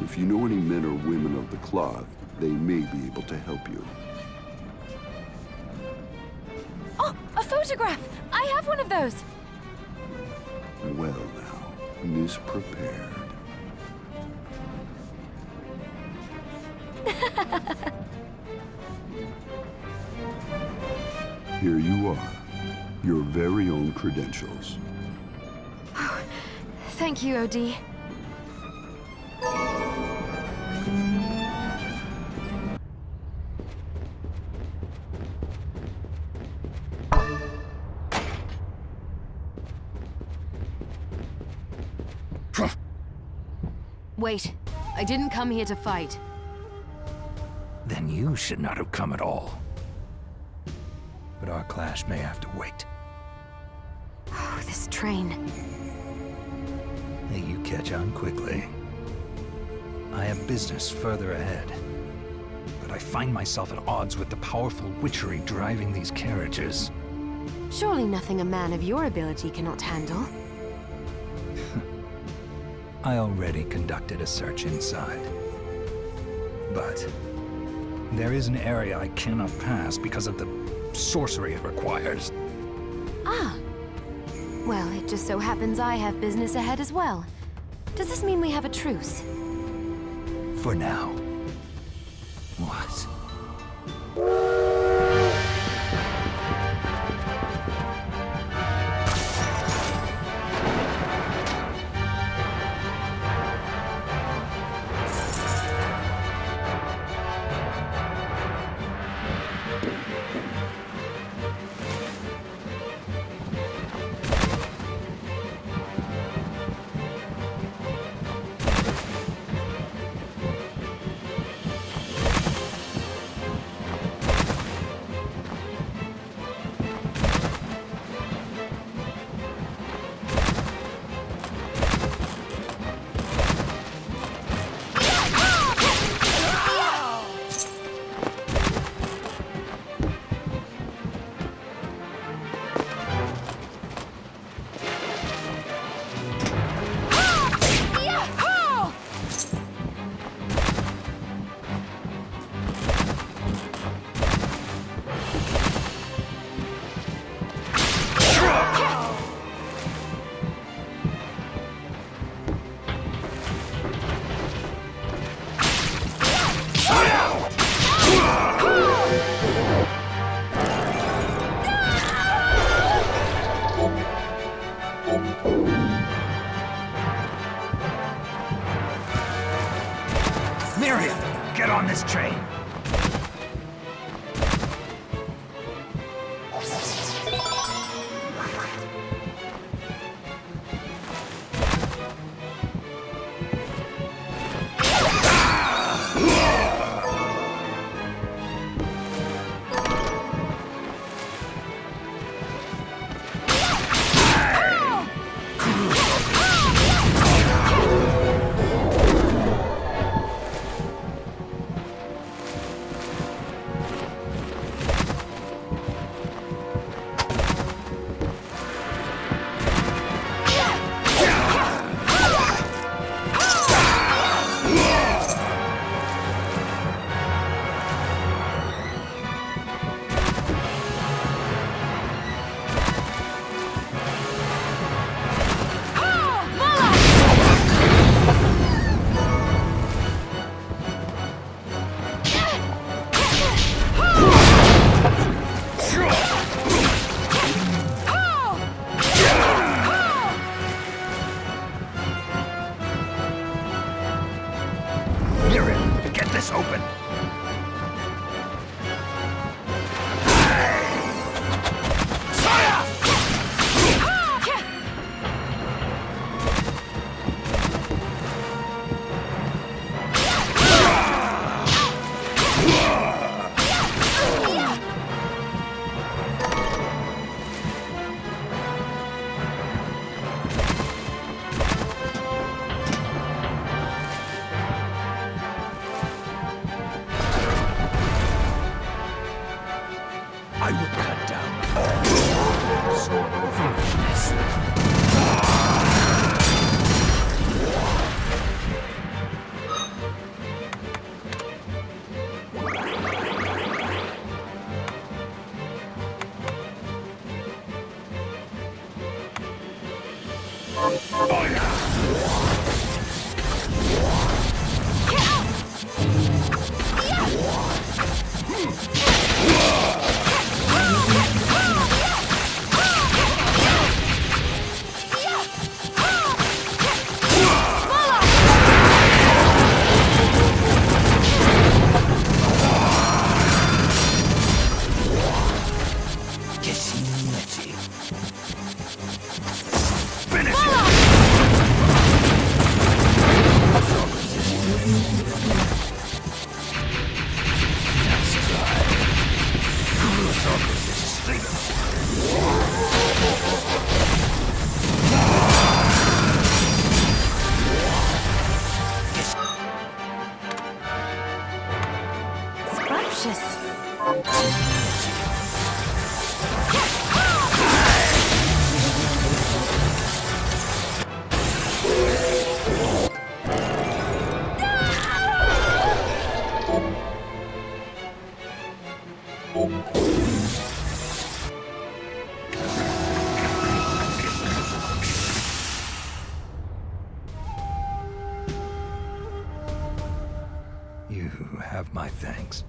If you know any men or women of the cloth, they may be able to help you. Oh, a photograph! I have one of those! Well now, misprepared. Here you are, your very own credentials. Thank you, OD. Wait, I didn't come here to fight. Then you should not have come at all. But our clash may have to wait. Oh, this train. Hey, you catch on quickly. I have business further ahead. But I find myself at odds with the powerful witchery driving these carriages. Surely nothing a man of your ability cannot handle. I already conducted a search inside. But there is an area I cannot pass because of the sorcery it requires. Ah. Well, it just so happens I have business ahead as well. Does this mean we have a truce? For now. What? this train. I will cut down all foolishness. You have my thanks.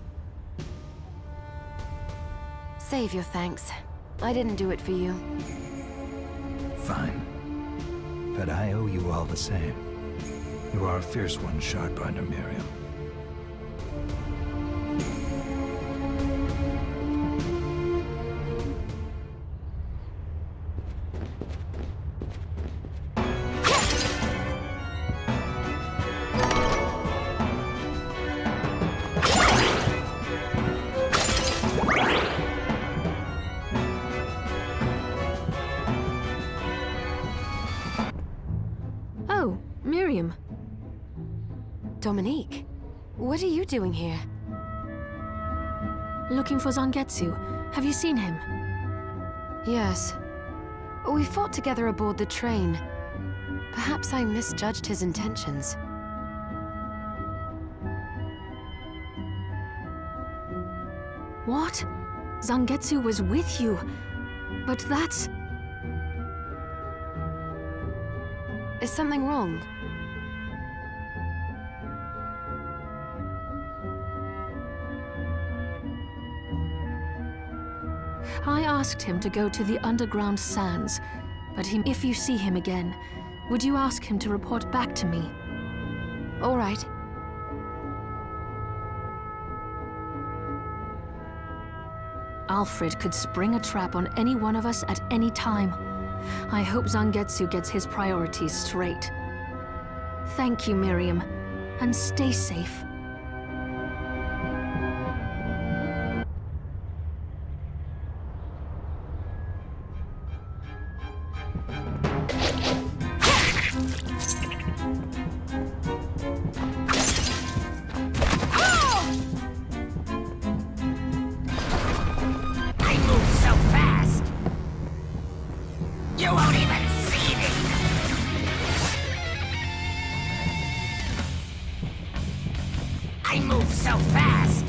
Save your thanks. I didn't do it for you. Fine. But I owe you all the same. You are a fierce one, Shardbinder Miriam. Oh, Miriam. Dominique, what are you doing here? Looking for Zangetsu. Have you seen him? Yes. We fought together aboard the train. Perhaps I misjudged his intentions. What? Zangetsu was with you. But that's... Is something wrong? I asked him to go to the underground sands, but if you see him again, would you ask him to report back to me? All right. Alfred could spring a trap on any one of us at any time. I hope Zangetsu gets his priorities straight. Thank you, Miriam, and stay safe. I move so fast! You won't even see me! I move so fast!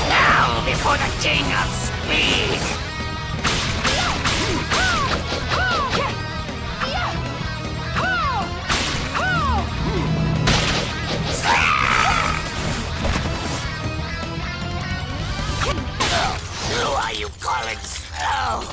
Now, before the king of speed! Who are you calling slow?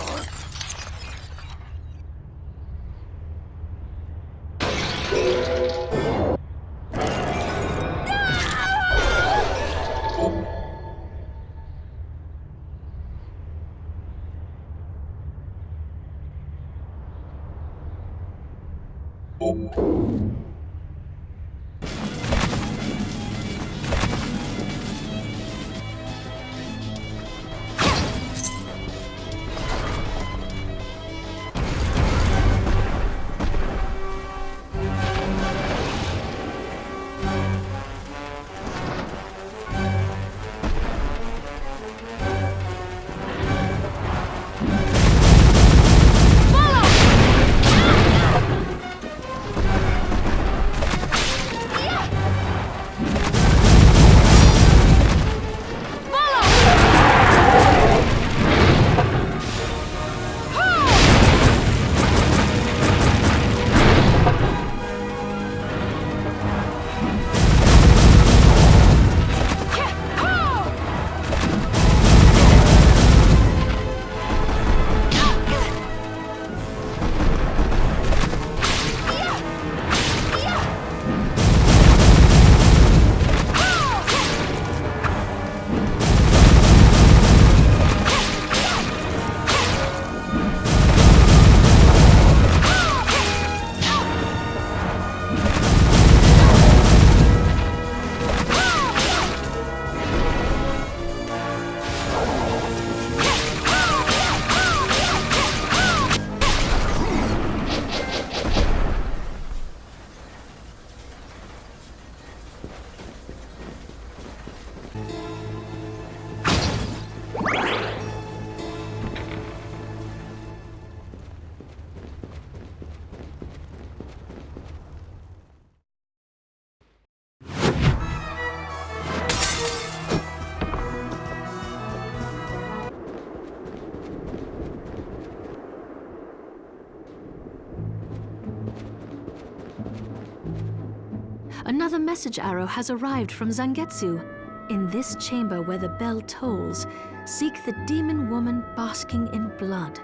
Another message arrow has arrived from Zangetsu. In this chamber where the bell tolls, seek the demon woman basking in blood.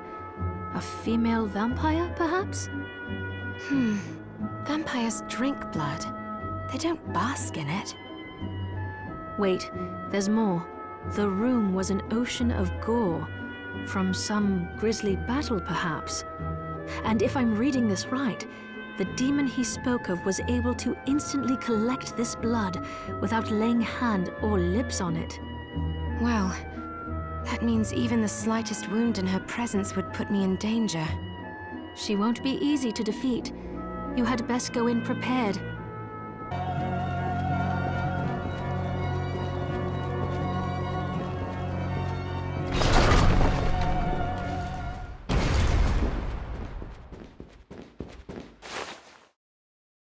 A female vampire, perhaps? Vampires drink blood. They don't bask in it. Wait, there's more. The room was an ocean of gore. From some grisly battle, perhaps. And if I'm reading this right, the demon he spoke of was able to instantly collect this blood without laying hand or lips on it. Well, that means even the slightest wound in her presence would put me in danger. She won't be easy to defeat. You had best go in prepared.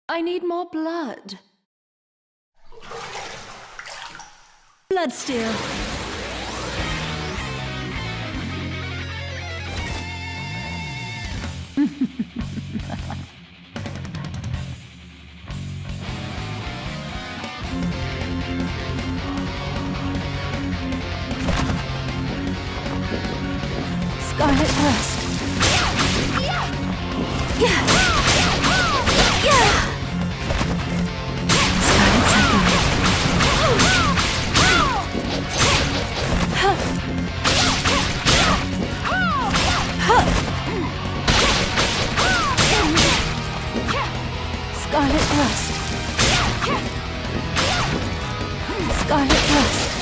I need more blood. Bloodstained. Scarlet Rust. Scarlet Rust. Scarlet Rust. Scarlet Rust.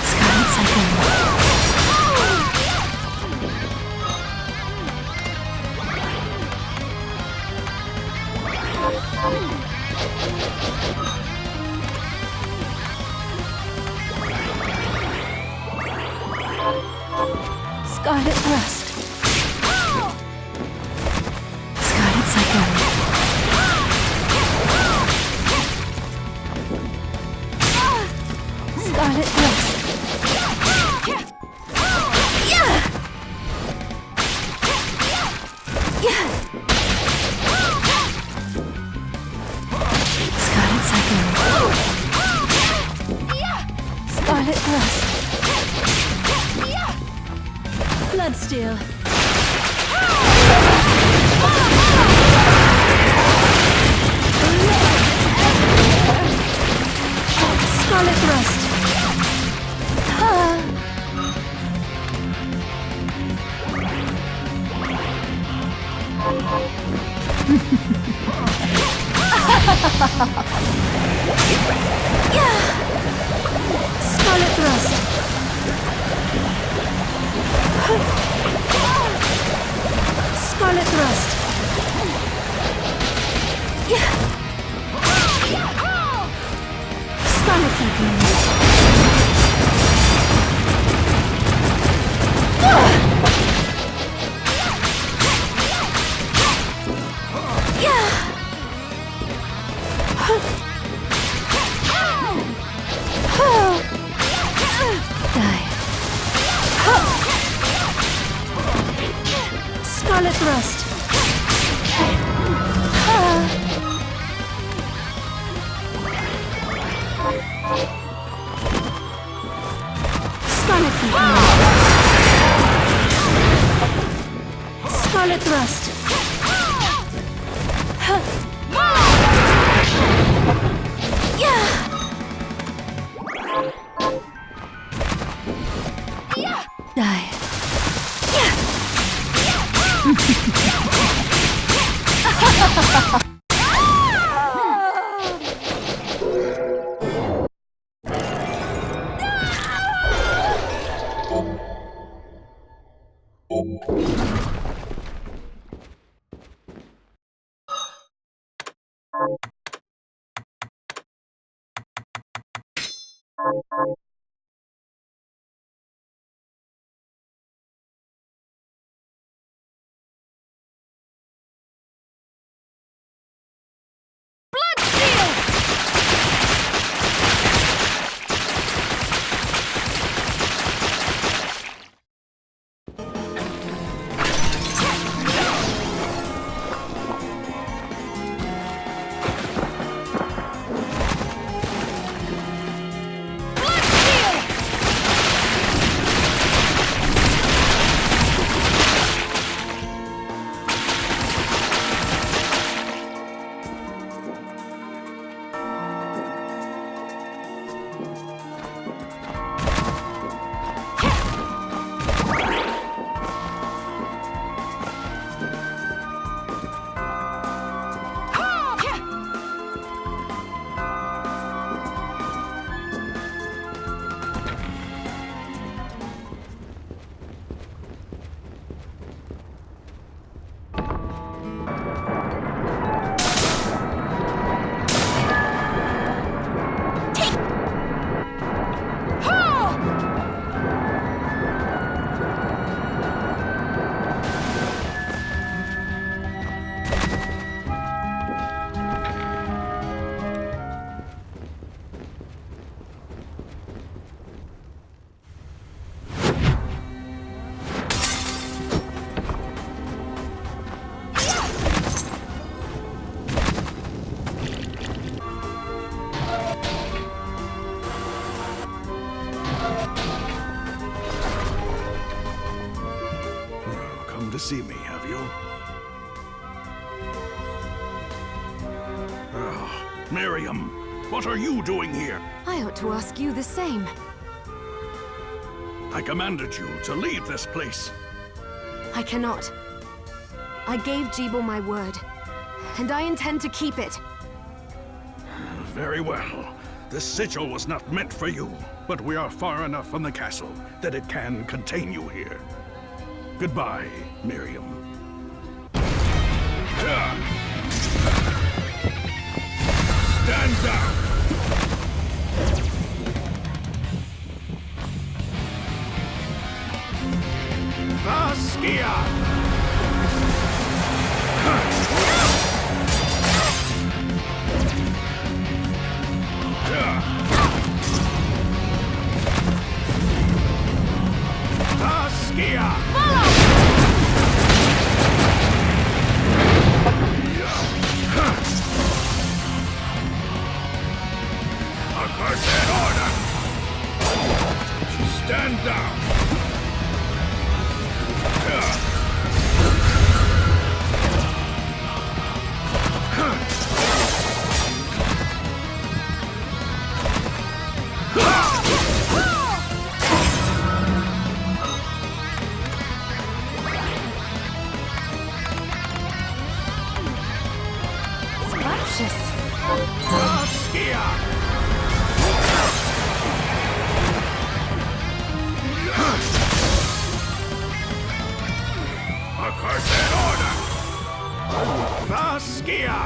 Scarlet Cyclone. Scarlet Rust. Scarlet Cyclone. Scarlet Rust. Scarlet Cyclone. Scarlet Rust. Bloodstained. Scarlet Rust. Scarlet Rust. Scarlet Rust. Scarlet Cyclone. Die. Scarlet Rust. Scarlet Cyclone. Scarlet Rust. Die. to see me, have you? Oh, Miriam, what are you doing here? I ought to ask you the same. I commanded you to leave this place. I cannot. I gave Jeeble my word, and I intend to keep it. Very well. This sigil was not meant for you, but we are far enough from the castle that it can contain you here. Goodbye, Miriam. Stand down! Baskia! Baskia! Accursed order! Stand down! Accursed order! Baskia!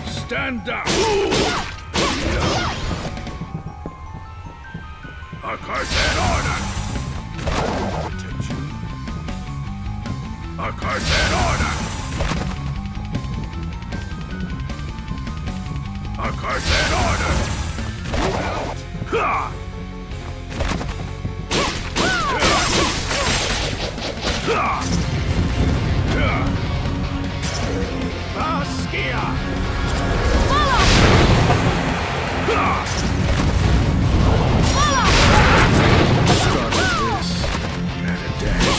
Stand down! Accursed order! Attention. Accursed order! Accursed order! Ha! Baskia! Start with this and a dash.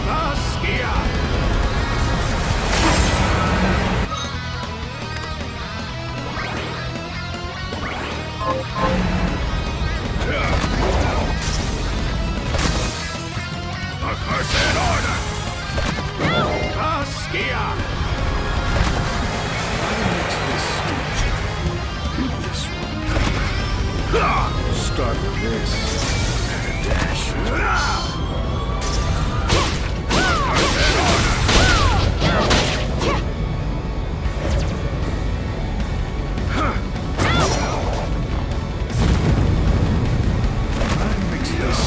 Baskia! Accursed order! Baskia! This one. Start with this and a dash. Accursed order! I mix this.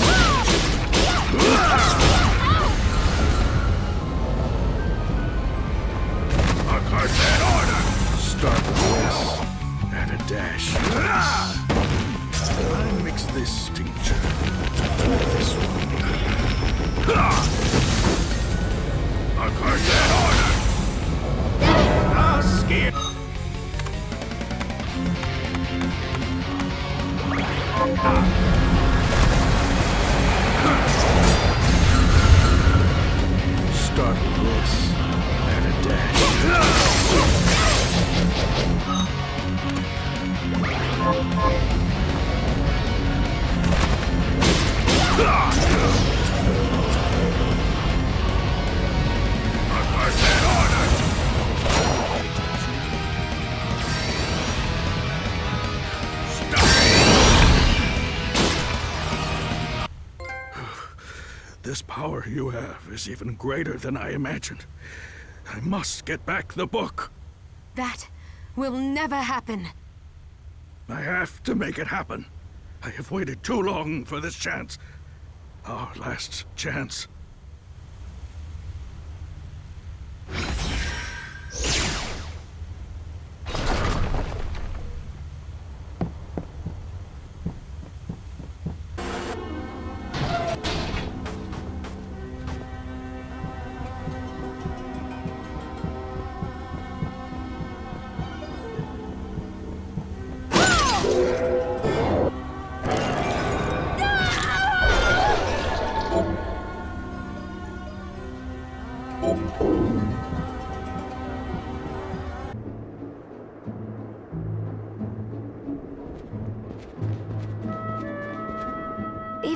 Accursed order! Start with this and a dash. I mix this tincture with this one. Accursed order! Baskia! Start with this and a dash. Accursed order! This power you have is even greater than I imagined. I must get back the book. That will never happen. I have to make it happen. I have waited too long for this chance. Our last chance.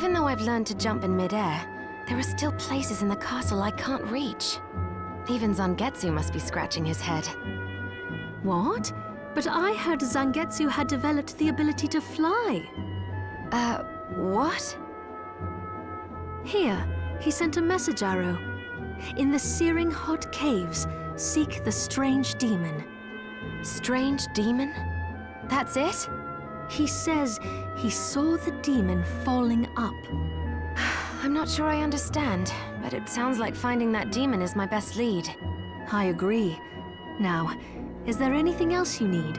Even though I've learned to jump in midair, there are still places in the castle I can't reach. Even Zangetsu must be scratching his head. What? But I heard Zangetsu had developed the ability to fly. What? Here, he sent a message arrow. In the searing hot caves, seek the strange demon. Strange demon? That's it? He says he saw the demon falling up. I'm not sure I understand, but it sounds like finding that demon is my best lead. I agree. Now, is there anything else you need?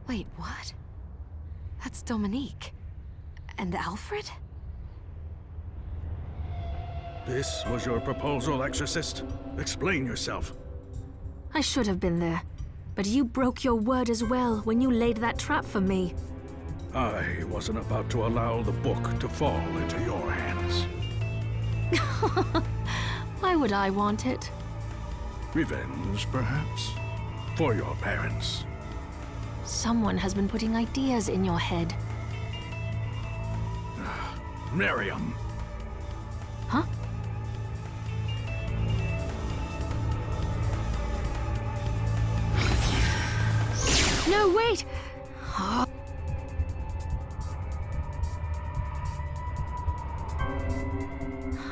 Wait, what? That's Dominique. And Alfred? This was your proposal, Exorcist? Explain yourself. I should have been there, but you broke your word as well when you laid that trap for me. I wasn't about to allow the book to fall into your hands. Why would I want it? Revenge, perhaps? For your parents. Someone has been putting ideas in your head. Miriam. Huh? No, wait!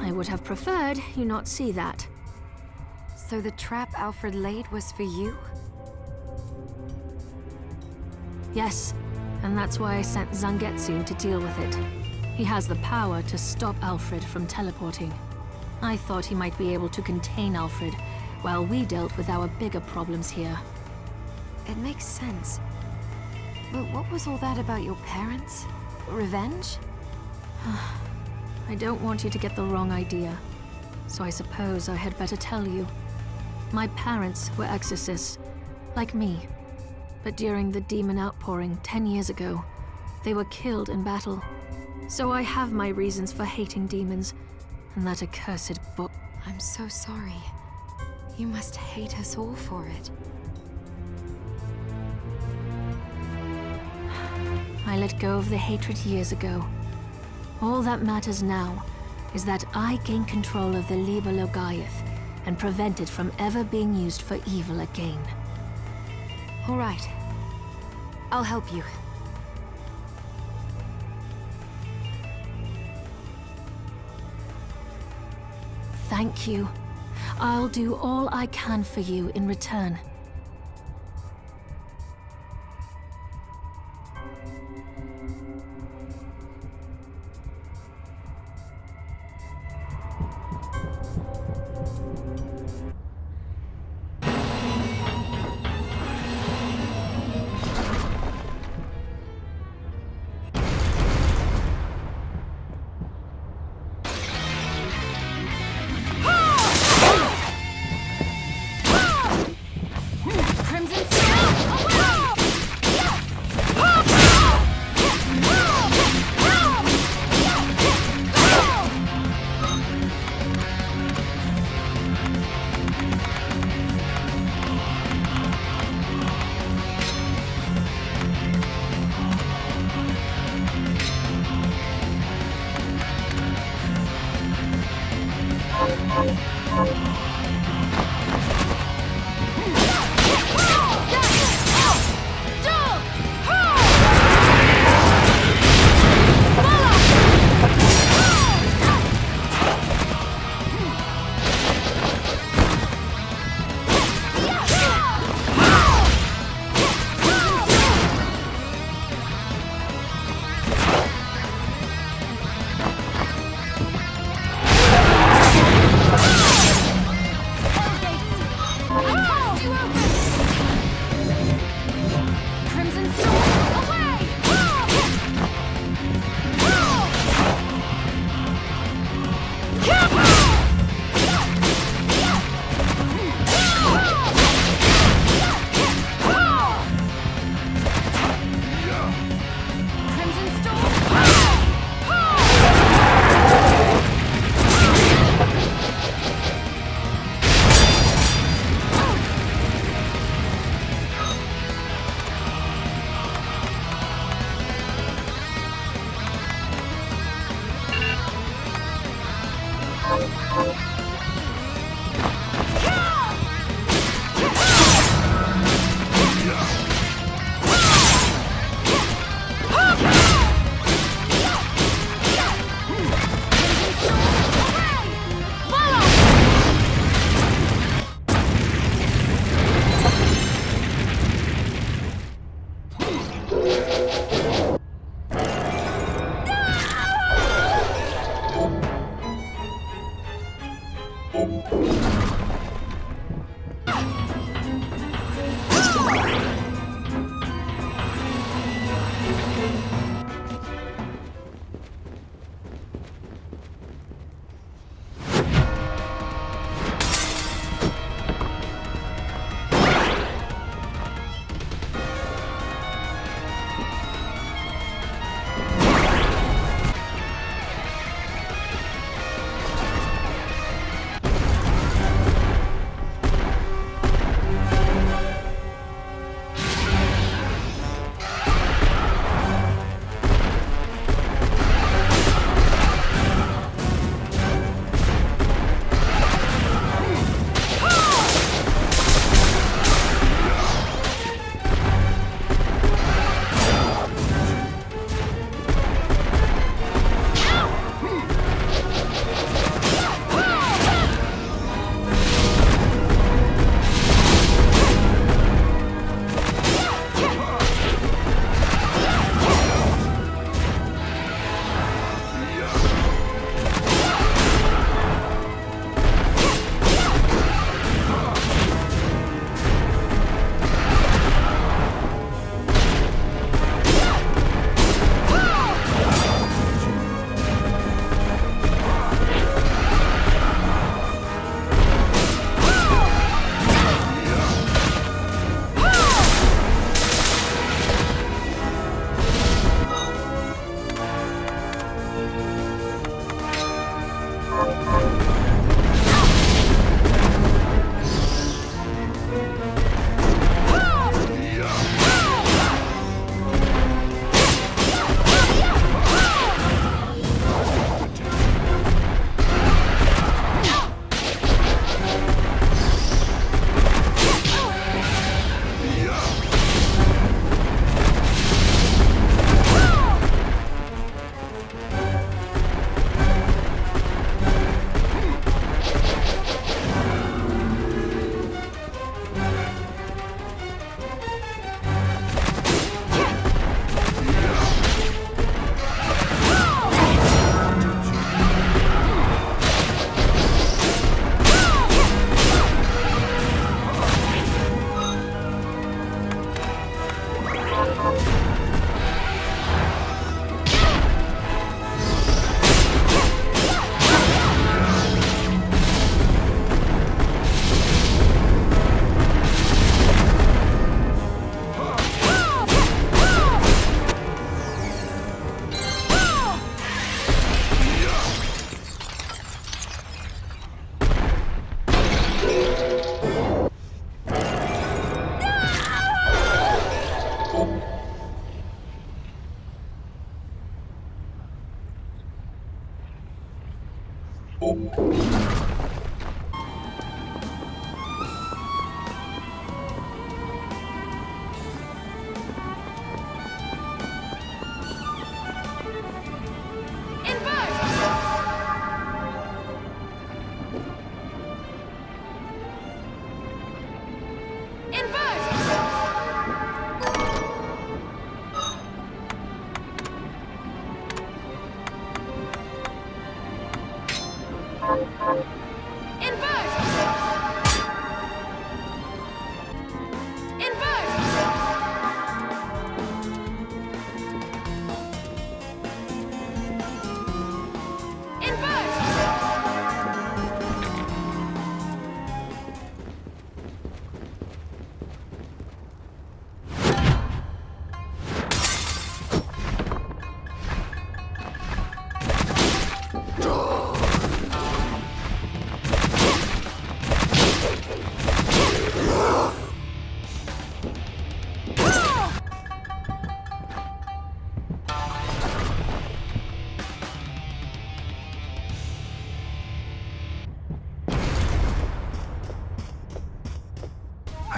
I would have preferred you not see that. So the trap Alfred laid was for you? Yes, and that's why I sent Zangetsu to deal with it. He has the power to stop Alfred from teleporting. I thought he might be able to contain Alfred, while we dealt with our bigger problems here. It makes sense. But what was all that about your parents? Revenge? I don't want you to get the wrong idea, so I suppose I had better tell you. My parents were exorcists, like me. But during the demon outpouring 10 years ago, they were killed in battle. So I have my reasons for hating demons, and that accursed book. I'm so sorry. You must hate us all for it. I let go of the hatred years ago. All that matters now is that I gain control of the Liber Logaeth and prevent it from ever being used for evil again. All right. I'll help you. Thank you. I'll do all I can for you in return.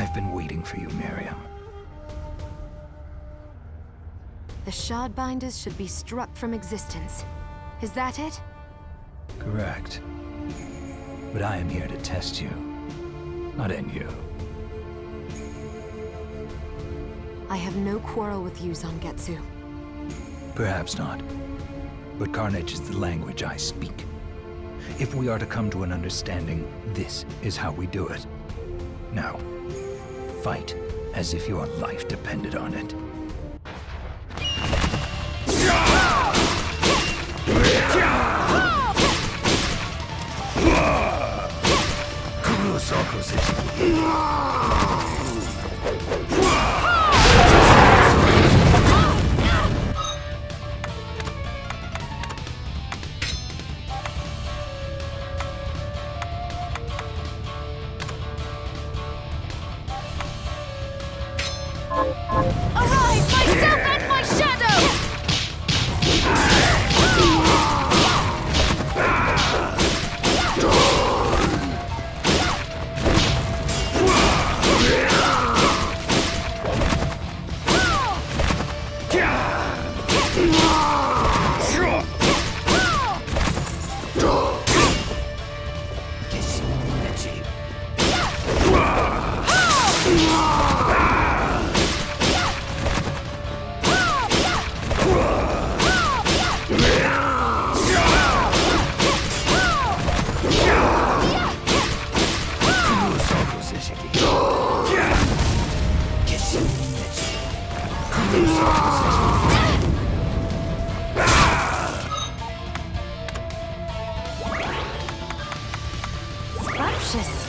I've been waiting for you, Miriam. The Shardbinders should be struck from existence. Is that it? Correct. But I am here to test you, not end you. I have no quarrel with you, Zangetsu. Perhaps not. But carnage is the language I speak. If we are to come to an understanding, this is how we do it. Now, fight as if your life depended on it. Arise, myself and my shadow! Scrumptious.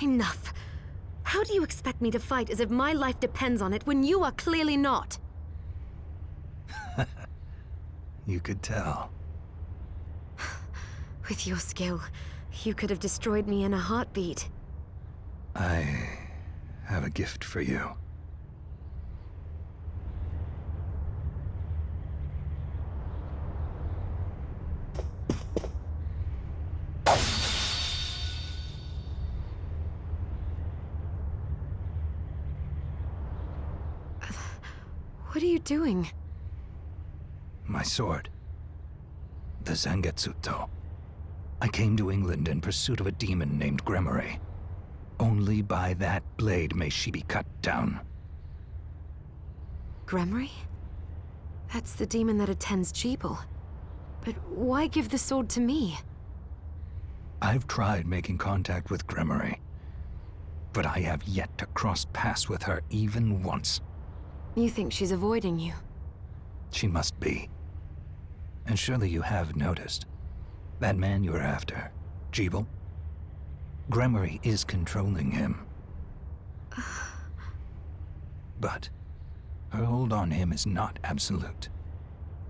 Enough. How do you expect me to fight as if my life depends on it when you are clearly not? You could tell. With your skill, you could have destroyed me in a heartbeat. I have a gift for you. What are you doing? My sword. The Zangetsuto. I came to England in pursuit of a demon named Gremory. Only by that blade may she be cut down. Gremory? That's the demon that attends Jeeble. But why give the sword to me? I've tried making contact with Gremory, but I have yet to cross paths with her even once. You think she's avoiding you? She must be. And surely you have noticed. That man you're after, Jeeble? Gremory is controlling him. But her hold on him is not absolute.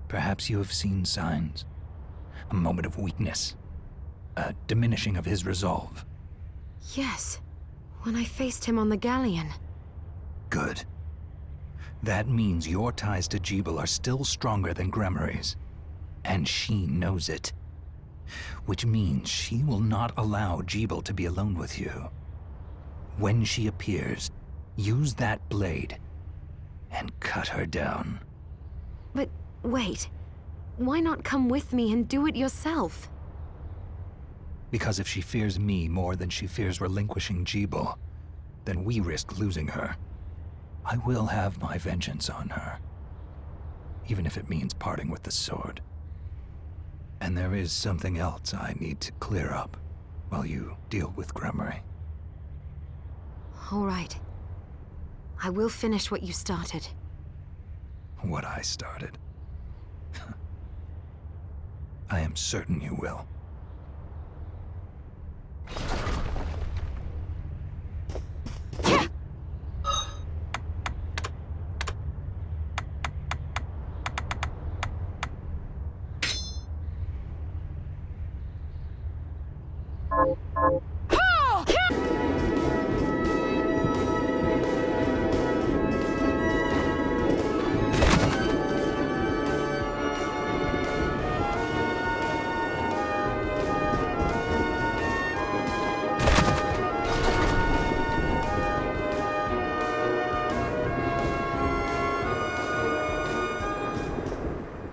Perhaps you have seen signs. A moment of weakness. A diminishing of his resolve. Yes. When I faced him on the galleon. Good. That means your ties to Jeeble are still stronger than Gremory's. And she knows it. Which means she will not allow Jeeble to be alone with you. When she appears, use that blade and cut her down. But wait. Why not come with me and do it yourself? Because if she fears me more than she fears relinquishing Jeeble, then we risk losing her. I will have my vengeance on her, even if it means parting with the sword. And there is something else I need to clear up while you deal with Gremory. All right. I will finish what you started. What I started. I am certain you will.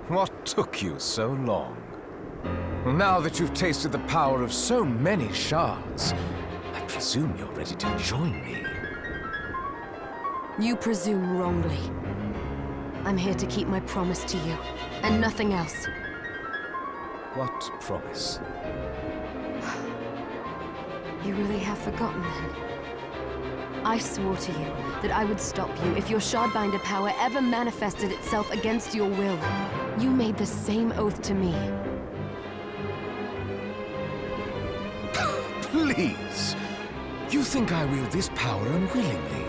What took you so long? Well, now that you've tasted the power of so many shards, I presume you're ready to join me. You presume wrongly. I'm here to keep my promise to you, and nothing else. What promise? You really have forgotten then? I swore to you that I would stop you if your Shardbinder power ever manifested itself against your will. You made the same oath to me. Please! You think I wield this power unwillingly?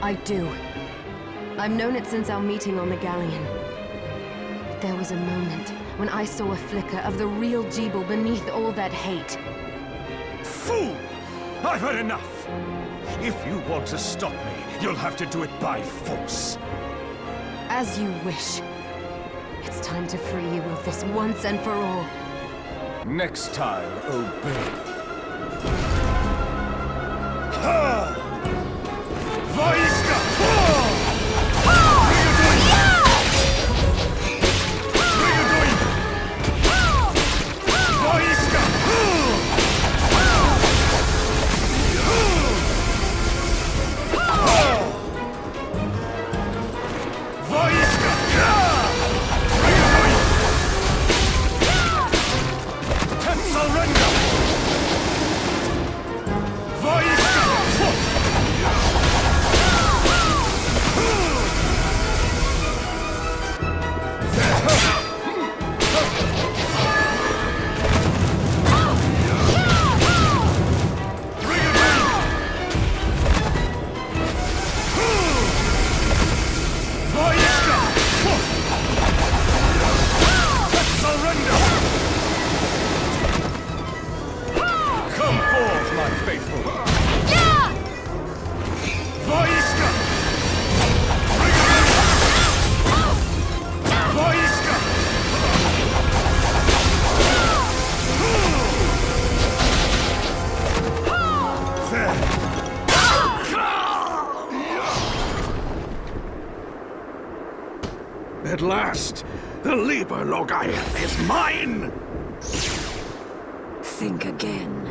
I do. I've known it since our meeting on the galleon. But there was a moment when I saw a flicker of the real Jeeble beneath all that hate. Fool! I've had enough! If you want to stop me, you'll have to do it by force. As you wish. It's time to free you of this once and for all. Next time, obey. Ha! Vaiska! What are you doing? What are you doing? Vaiska! Surrender! At last, the Liber Logaeth is mine! Think again.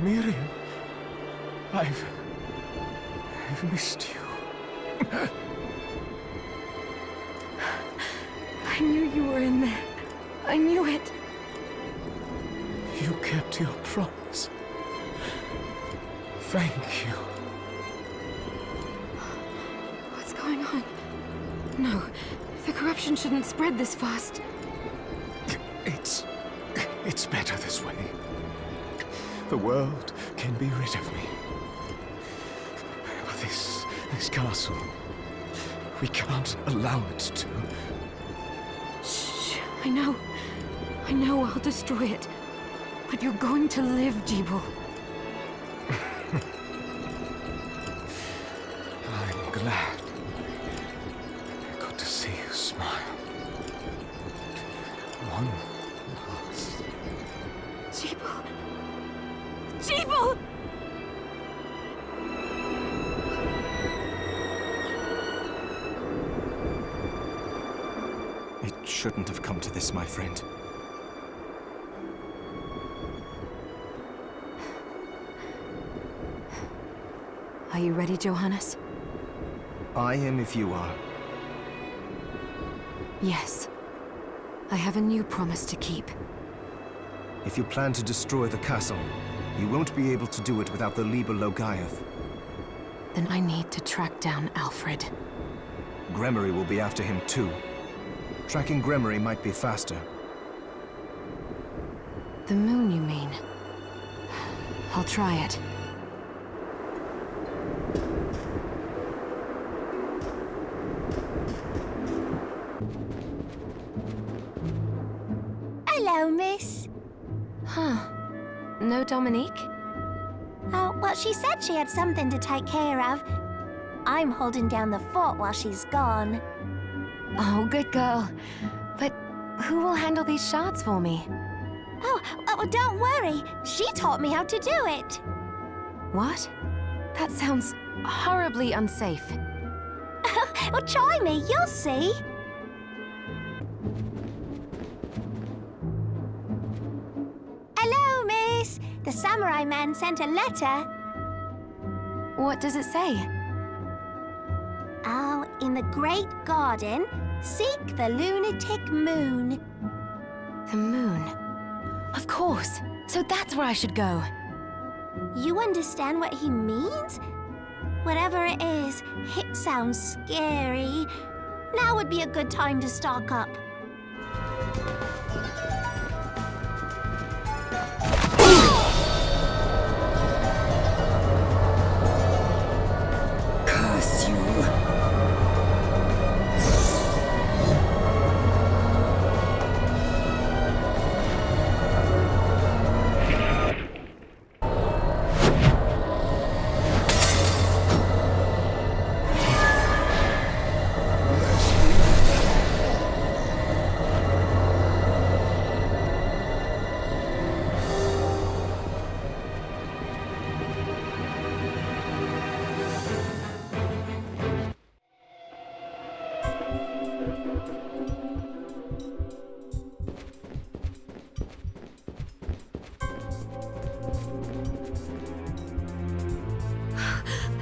Miriam, I've missed you. I knew you were in there. I knew it. You kept your promise. Thank you. What's going on? No, the corruption shouldn't spread this fast. It's better this way. The world can be rid of me. But this castle, we can't allow it to. Shh, I know. I know I'll destroy it. But you're going to live, Jibul. I'm glad. Good to see you smile. One last. Jibul! Jibul! It shouldn't have come to this, my friend. Are you ready, Johannes? I am if you are. Yes. I have a new promise to keep. If you plan to destroy the castle, you won't be able to do it without the Liber Logaeth. Then I need to track down Alfred. Gremory will be after him too. Tracking Gremory might be faster. The moon, you mean? I'll try it. Hello, miss. Huh. No Dominique? Oh, well, she said she had something to take care of. I'm holding down the fort while she's gone. Oh, good girl. But who will handle these shards for me? Oh, well, don't worry. She taught me how to do it. What? That sounds horribly unsafe. Well, try me. You'll see. Hello, miss. The samurai man sent a letter. What does it say? Oh, in the great garden, seek the lunatic moon. The moon. Of course. So that's where I should go. You understand what he means? Whatever it is, it sounds scary. Now would be a good time to stock up. Curse you.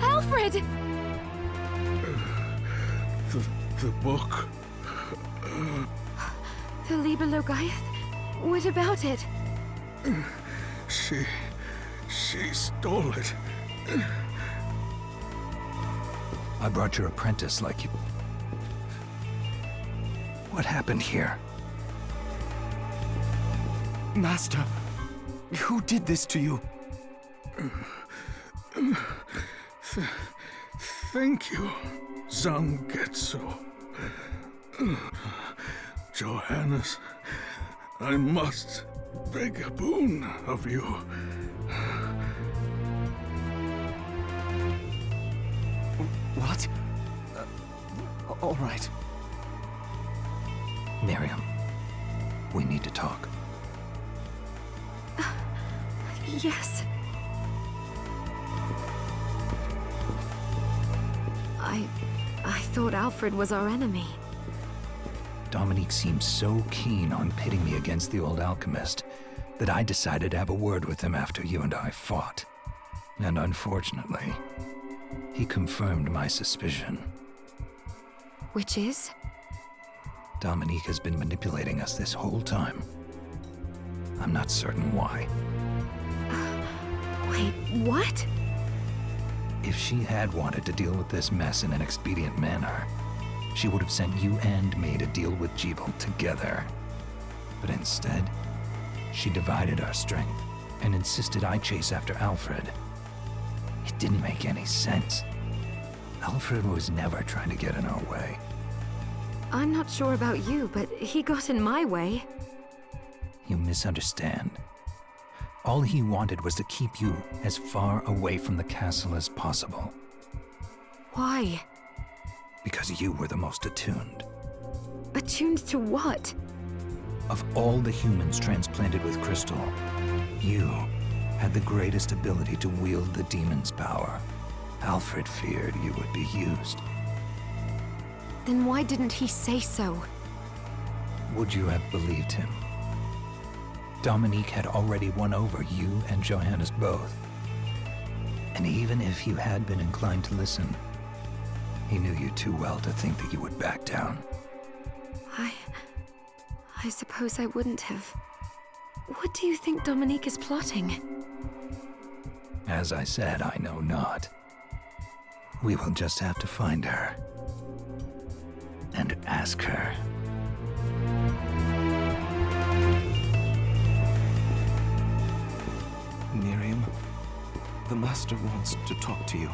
Alfred! The book? The Liber Logaeth? What about it? She stole it. I brought your apprentice like you... What happened here? Master, who did this to you? Thank you, Zangetsu. Johannes, I must beg a boon of you. What? All right. Miriam, we need to talk. Yes. I thought Alfred was our enemy. Dominique seemed so keen on pitting me against the old alchemist that I decided to have a word with him after you and I fought. And unfortunately, he confirmed my suspicion. Which is? Dominique has been manipulating us this whole time. I'm not certain why. Wait, what? If she had wanted to deal with this mess in an expedient manner, she would have sent you and me to deal with Jebel together. But instead, she divided our strength and insisted I chase after Alfred. It didn't make any sense. Alfred was never trying to get in our way. I'm not sure about you, but he got in my way. You misunderstand. All he wanted was to keep you as far away from the castle as possible. Why? Because you were the most attuned. Attuned to what? Of all the humans transplanted with Crystal, you had the greatest ability to wield the demon's power. Alfred feared you would be used. Then why didn't he say so? Would you have believed him? Dominique had already won over you and Johannes both. And even if you had been inclined to listen, he knew you too well to think that you would back down. I suppose I wouldn't have. What do you think Dominique is plotting? As I said, I know not. We will just have to find her. And ask her. Miriam, the Master wants to talk to you.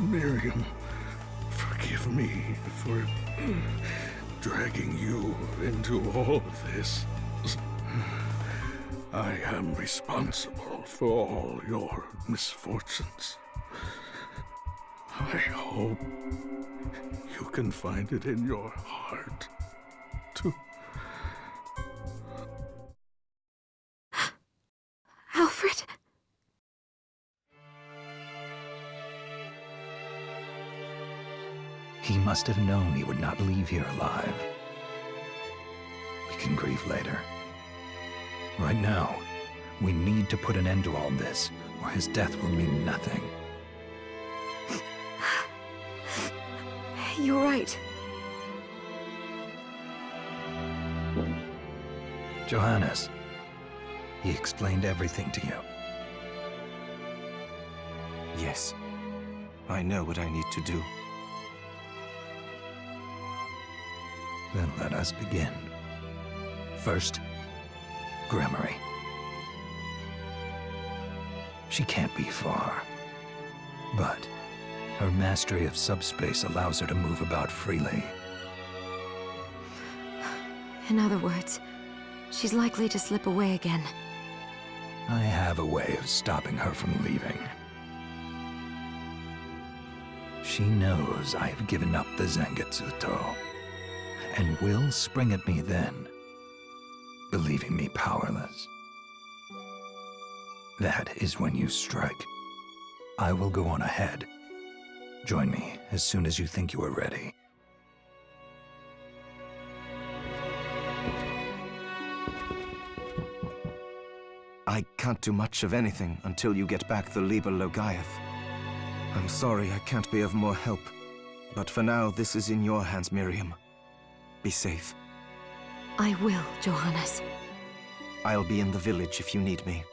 Miriam, forgive me for dragging you into all this. I am responsible for all your misfortunes. I hope you can find it in your heart to... Alfred? He must have known he would not leave here alive. We can grieve later. Right now, we need to put an end to all this, or his death will mean nothing. You're right. Johannes, he explained everything to you. Yes, I know what I need to do. Then let us begin. First, Gremory. She can't be far, but her mastery of subspace allows her to move about freely. In other words, she's likely to slip away again. I have a way of stopping her from leaving. She knows I have given up the Zangetsuto, and will spring at me then, believing me powerless. That is when you strike. I will go on ahead. Join me as soon as you think you are ready. I can't do much of anything until you get back the Liber Logaeth. I'm sorry I can't be of more help, but for now this is in your hands, Miriam. Be safe. I will, Johannes. I'll be in the village if you need me.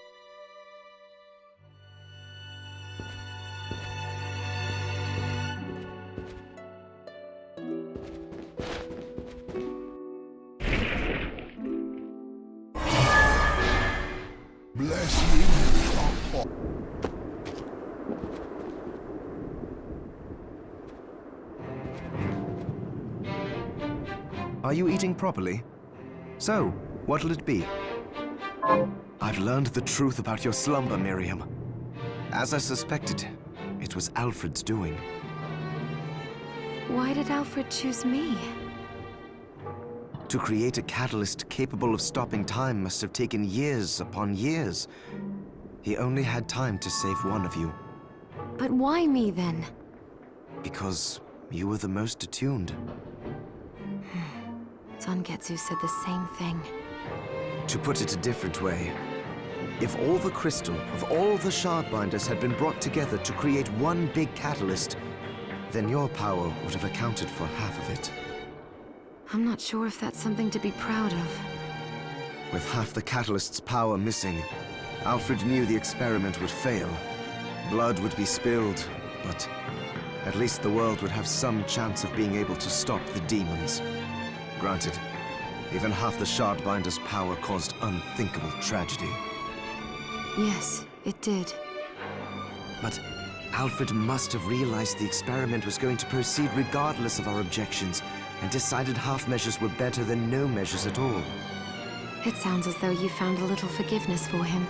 Are you eating properly? So, what'll it be? I've learned the truth about your slumber, Miriam. As I suspected, it was Alfred's doing. Why did Alfred choose me? To create a catalyst capable of stopping time must have taken years upon years. He only had time to save one of you. But why me, then? Because you were the most attuned. Zangetsu said the same thing. To put it a different way, if all the crystal of all the shardbinders had been brought together to create one big catalyst, then your power would have accounted for half of it. I'm not sure if that's something to be proud of. With half the catalyst's power missing, Alfred knew the experiment would fail. Blood would be spilled, but at least the world would have some chance of being able to stop the demons. Granted, even half the Shardbinder's power caused unthinkable tragedy. Yes, it did. But Alfred must have realized the experiment was going to proceed regardless of our objections, and decided half measures were better than no measures at all. It sounds as though you found a little forgiveness for him.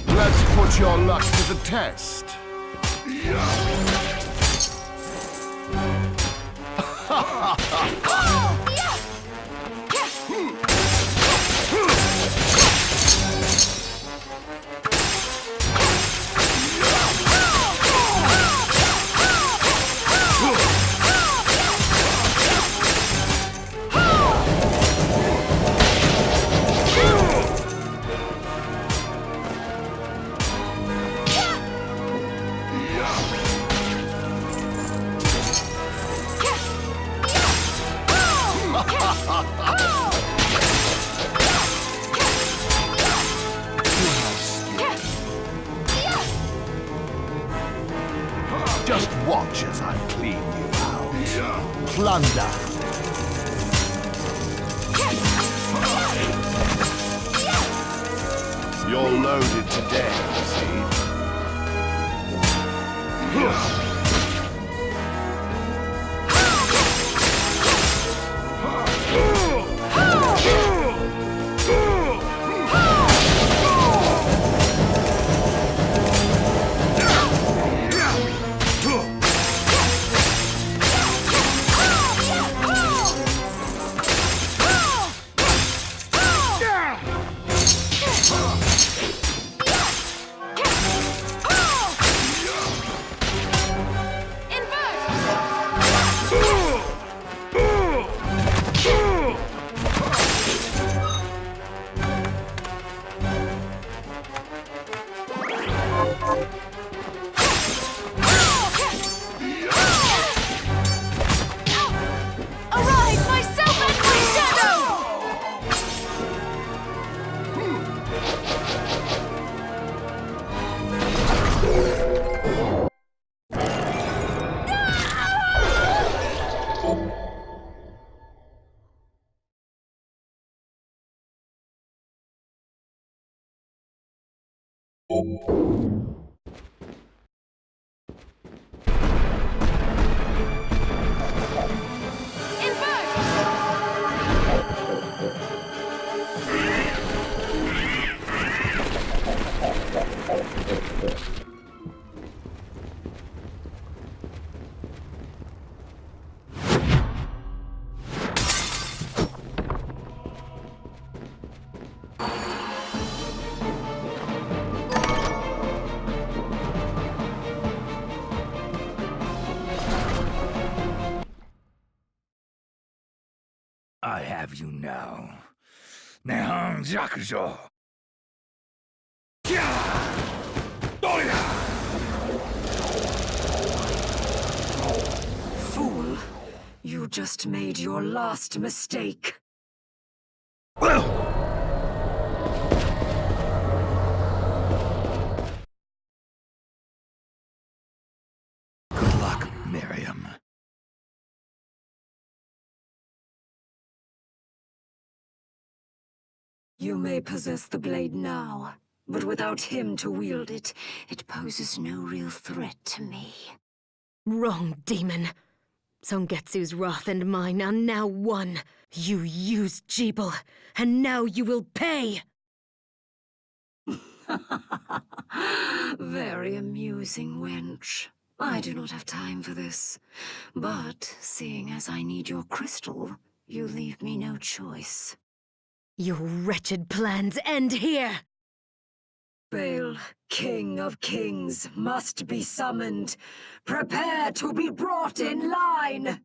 Let's put your luck to the test. Just watch as I clean you out. Plunder. You're loaded today, see? Arise, myself and my shadow! I have you now. Nihon Jakujo. Fool. You just made your last mistake. Good luck, Miriam. You may possess the blade now, but without him to wield it, it poses no real threat to me. Wrong, demon. Songetsu's wrath and mine are now one. You used Jeeble, and now you will pay! Very amusing, wench. I do not have time for this. But, seeing as I need your crystal, you leave me no choice. Your wretched plans end here! Baal, King of Kings, must be summoned. Prepare to be brought in line!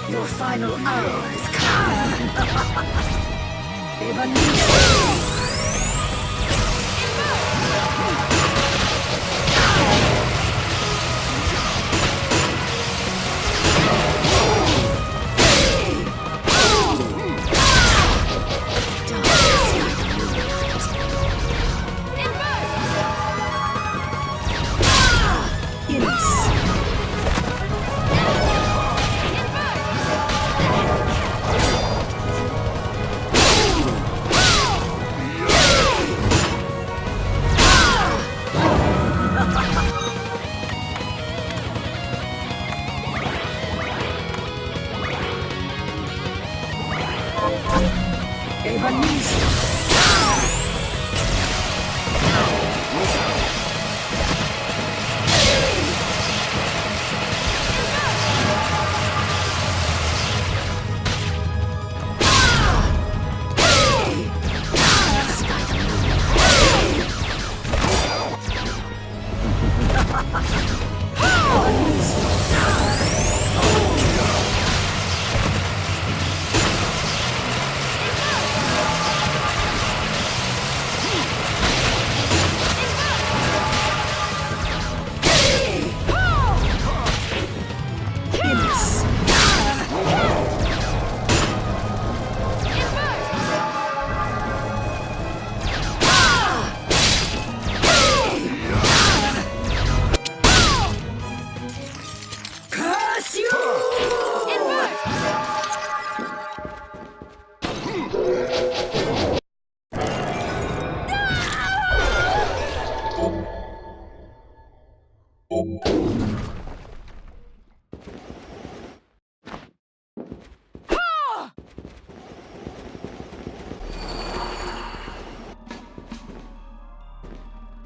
Your final hour has come.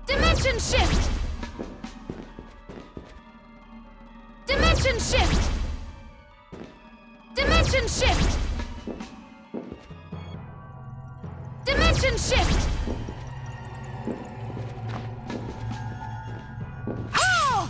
Dimension shift! Dimension shift! Dimension shift! Dimension shift! Ah!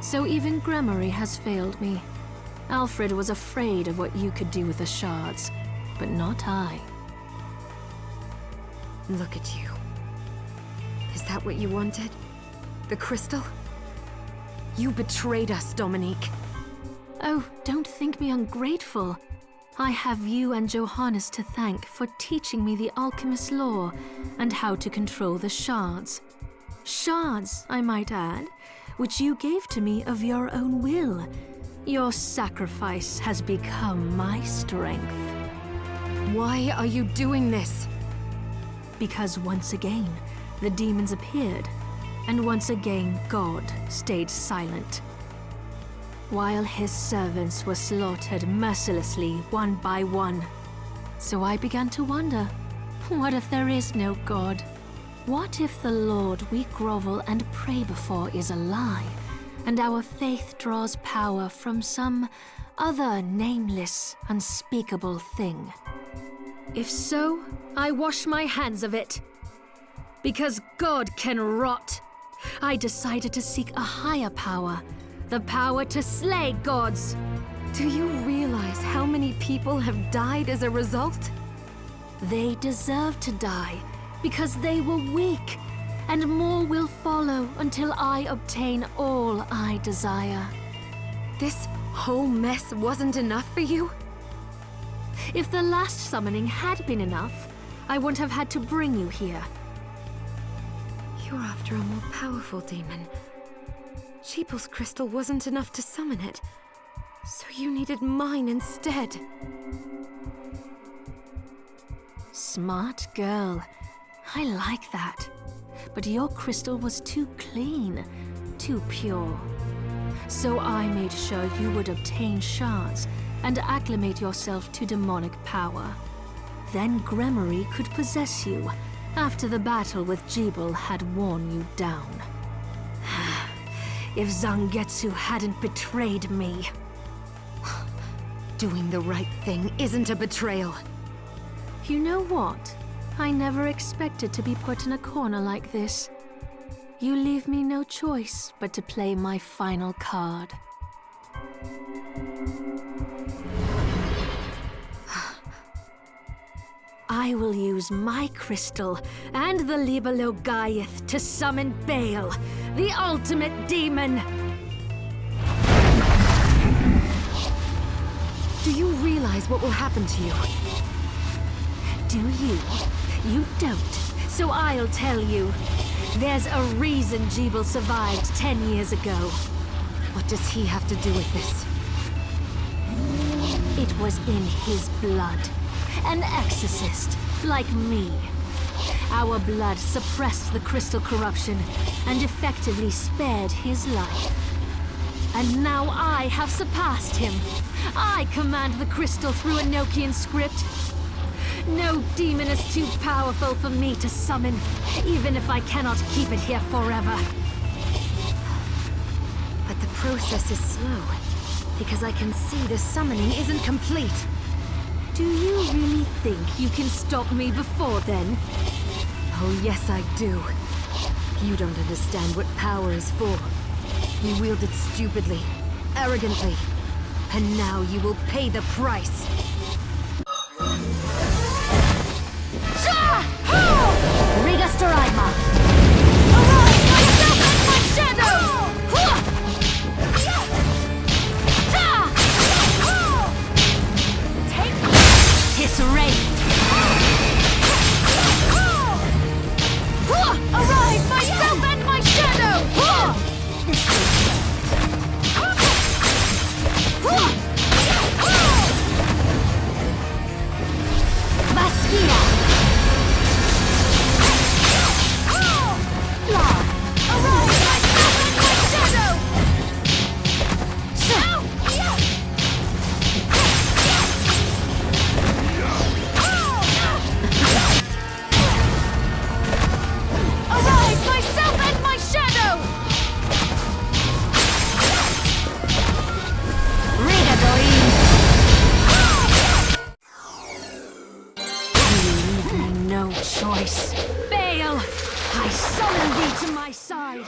So even Gramarye has failed me. Alfred was afraid of what you could do with the shards, but not I. Look at you. Is that what you wanted? The crystal? You betrayed us, Dominique. Oh, don't think me ungrateful. I have you and Johannes to thank for teaching me the alchemist's lore and how to control the shards. Shards, I might add. which you gave to me of your own will. Your sacrifice has become my strength. Why are you doing this? Because once again, the demons appeared, and once again God stayed silent. While his servants were slaughtered mercilessly one by one. So I began to wonder, what if there is no God? What if the Lord we grovel and pray before is a lie, and our faith draws power from some other nameless, unspeakable thing? If so, I wash my hands of it. Because God can rot. I decided to seek a higher power, the power to slay gods. Do you realize how many people have died as a result? They deserve to die because they were weak, and more will follow until I obtain all I desire. This whole mess wasn't enough for you? If the last summoning had been enough, I wouldn't have had to bring you here. You're after a more powerful demon. Sheeple's crystal wasn't enough to summon it, so you needed mine instead. Smart girl. I like that. But your crystal was too clean, too pure. So I made sure you would obtain shards and acclimate yourself to demonic power. Then Gremory could possess you after the battle with Jebel had worn you down. If Zangetsu hadn't betrayed me... Doing the right thing isn't a betrayal. You know what? I never expected to be put in a corner like this. You leave me no choice but to play my final card. I will use my crystal and the Libelo Gaiath to summon Baal, the ultimate demon! Do you realize what will happen to you? Do you? You don't, so I'll tell you. There's a reason Jebel survived 10 years ago. What does he have to do with this? It was in his blood. An exorcist, like me. Our blood suppressed the crystal corruption and effectively spared his life. And now I have surpassed him. I command the crystal through Enochian script. No demon is too powerful for me to summon, even if I cannot keep it here forever. But the process is slow, because I can see the summoning isn't complete. Do you really think you can stop me before then? Oh yes, I do. You don't understand what power is for. You wield it stupidly, arrogantly, and now you will pay the price. Riga Storaima! Arise, myself and my shadow! Take his rain! Arise, myself and my shadow! This Vaskia! Choice. Baal! I summon thee to my side!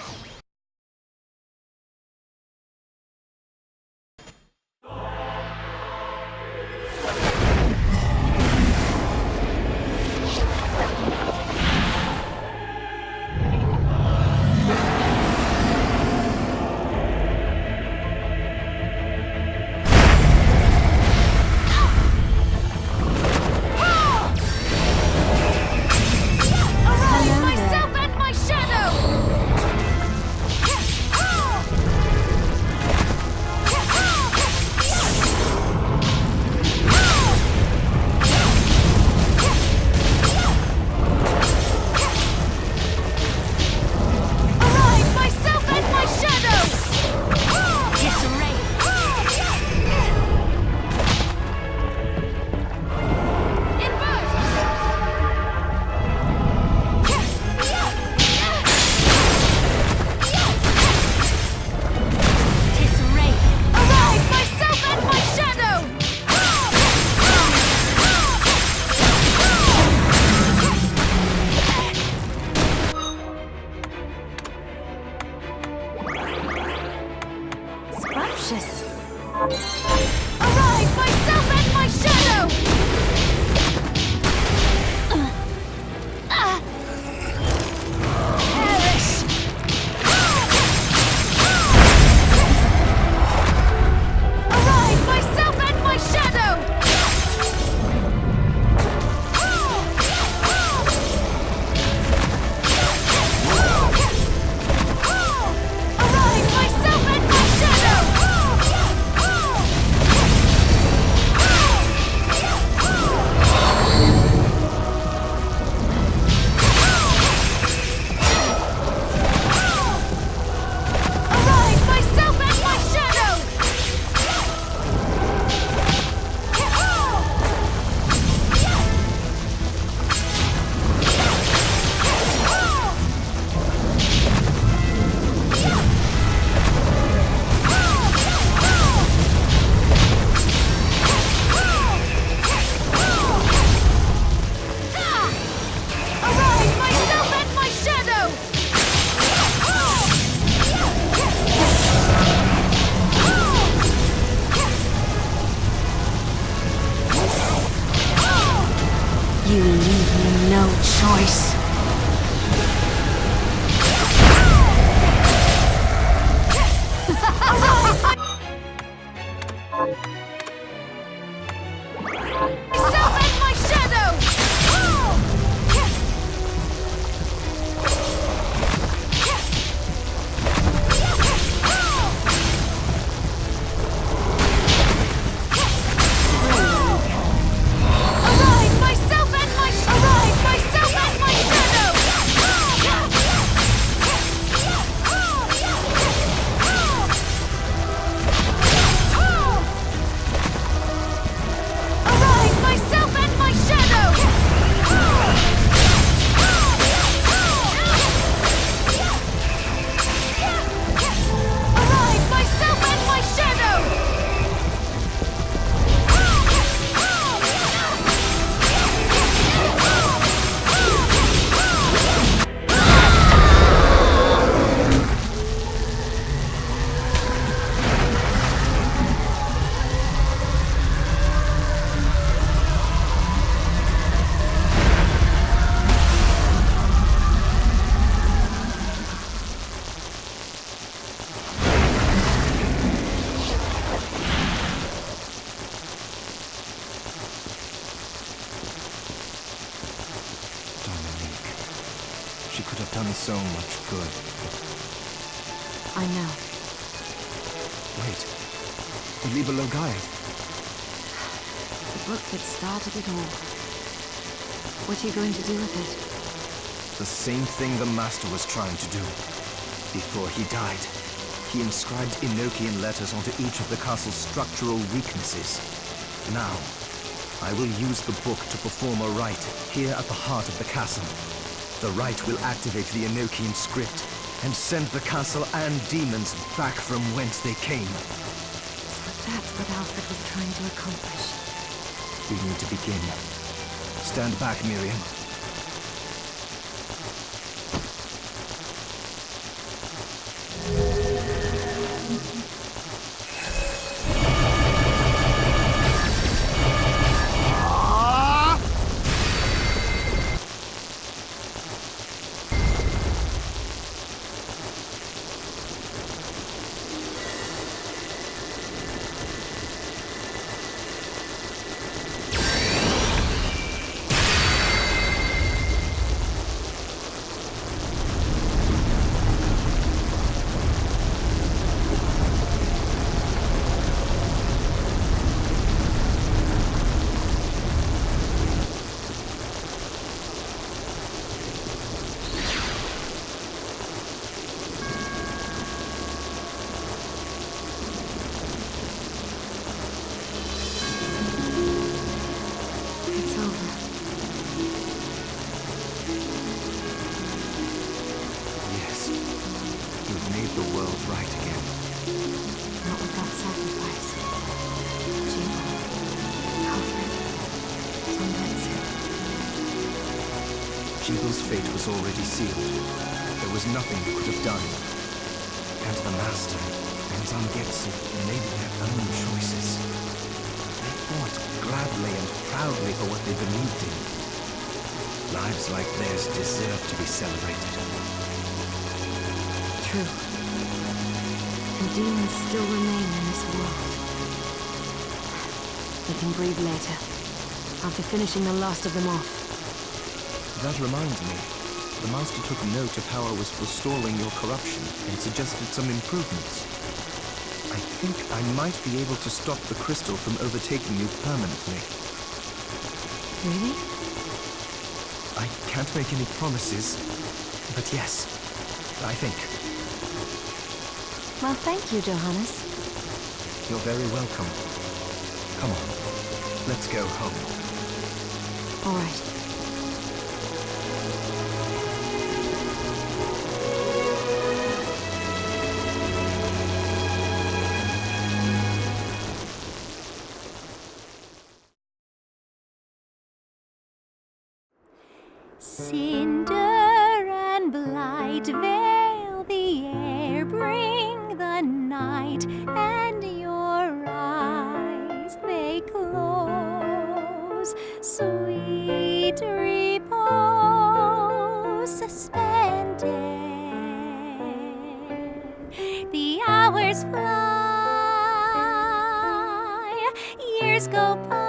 Arise, myself and my shadow! Perish! Arise, myself and my shadow! Arise, myself and my shadow! Arise, myself and my shadow! Arise, myself and my shadow! You leave me no choice. Myself and my shadow! Arise, myself and my shadow! Arise, myself and my shadow! Arise, myself and my shadow! Dominique. She could have done so much good. I know. Wait. The Liber Logaeth. The book that started it all. What are you going to do with it? The same thing the Master was trying to do. Before he died, he inscribed Enochian letters onto each of the castle's structural weaknesses. Now, I will use the book to perform a rite here at the heart of the castle. The rite will activate the Enochian script and send the castle and demons back from whence they came. So that's what Alfred was trying to accomplish. We need to begin. Stand back, Miriam. Jibel's fate was already sealed. There was nothing you could have done. And the Master Zangetsu made their own choices. They fought gladly and proudly for what they believed in. Lives like theirs deserve to be celebrated. True. And demons still remain in this world. We can breathe later, after finishing the last of them off. That reminds me. The Master took note of how I was forestalling your corruption and suggested some improvements. I think I might be able to stop the crystal from overtaking you permanently. Really? I can't make any promises, but yes, I think. Well, thank you, Johannes. You're very welcome. Come on, let's go home. All right. Cinder and blight veil the air, bring the night, and your eyes they close. Sweet repose suspended. The hours fly, years go by.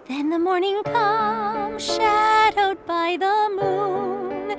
Then the morning comes, shadowed by the moon,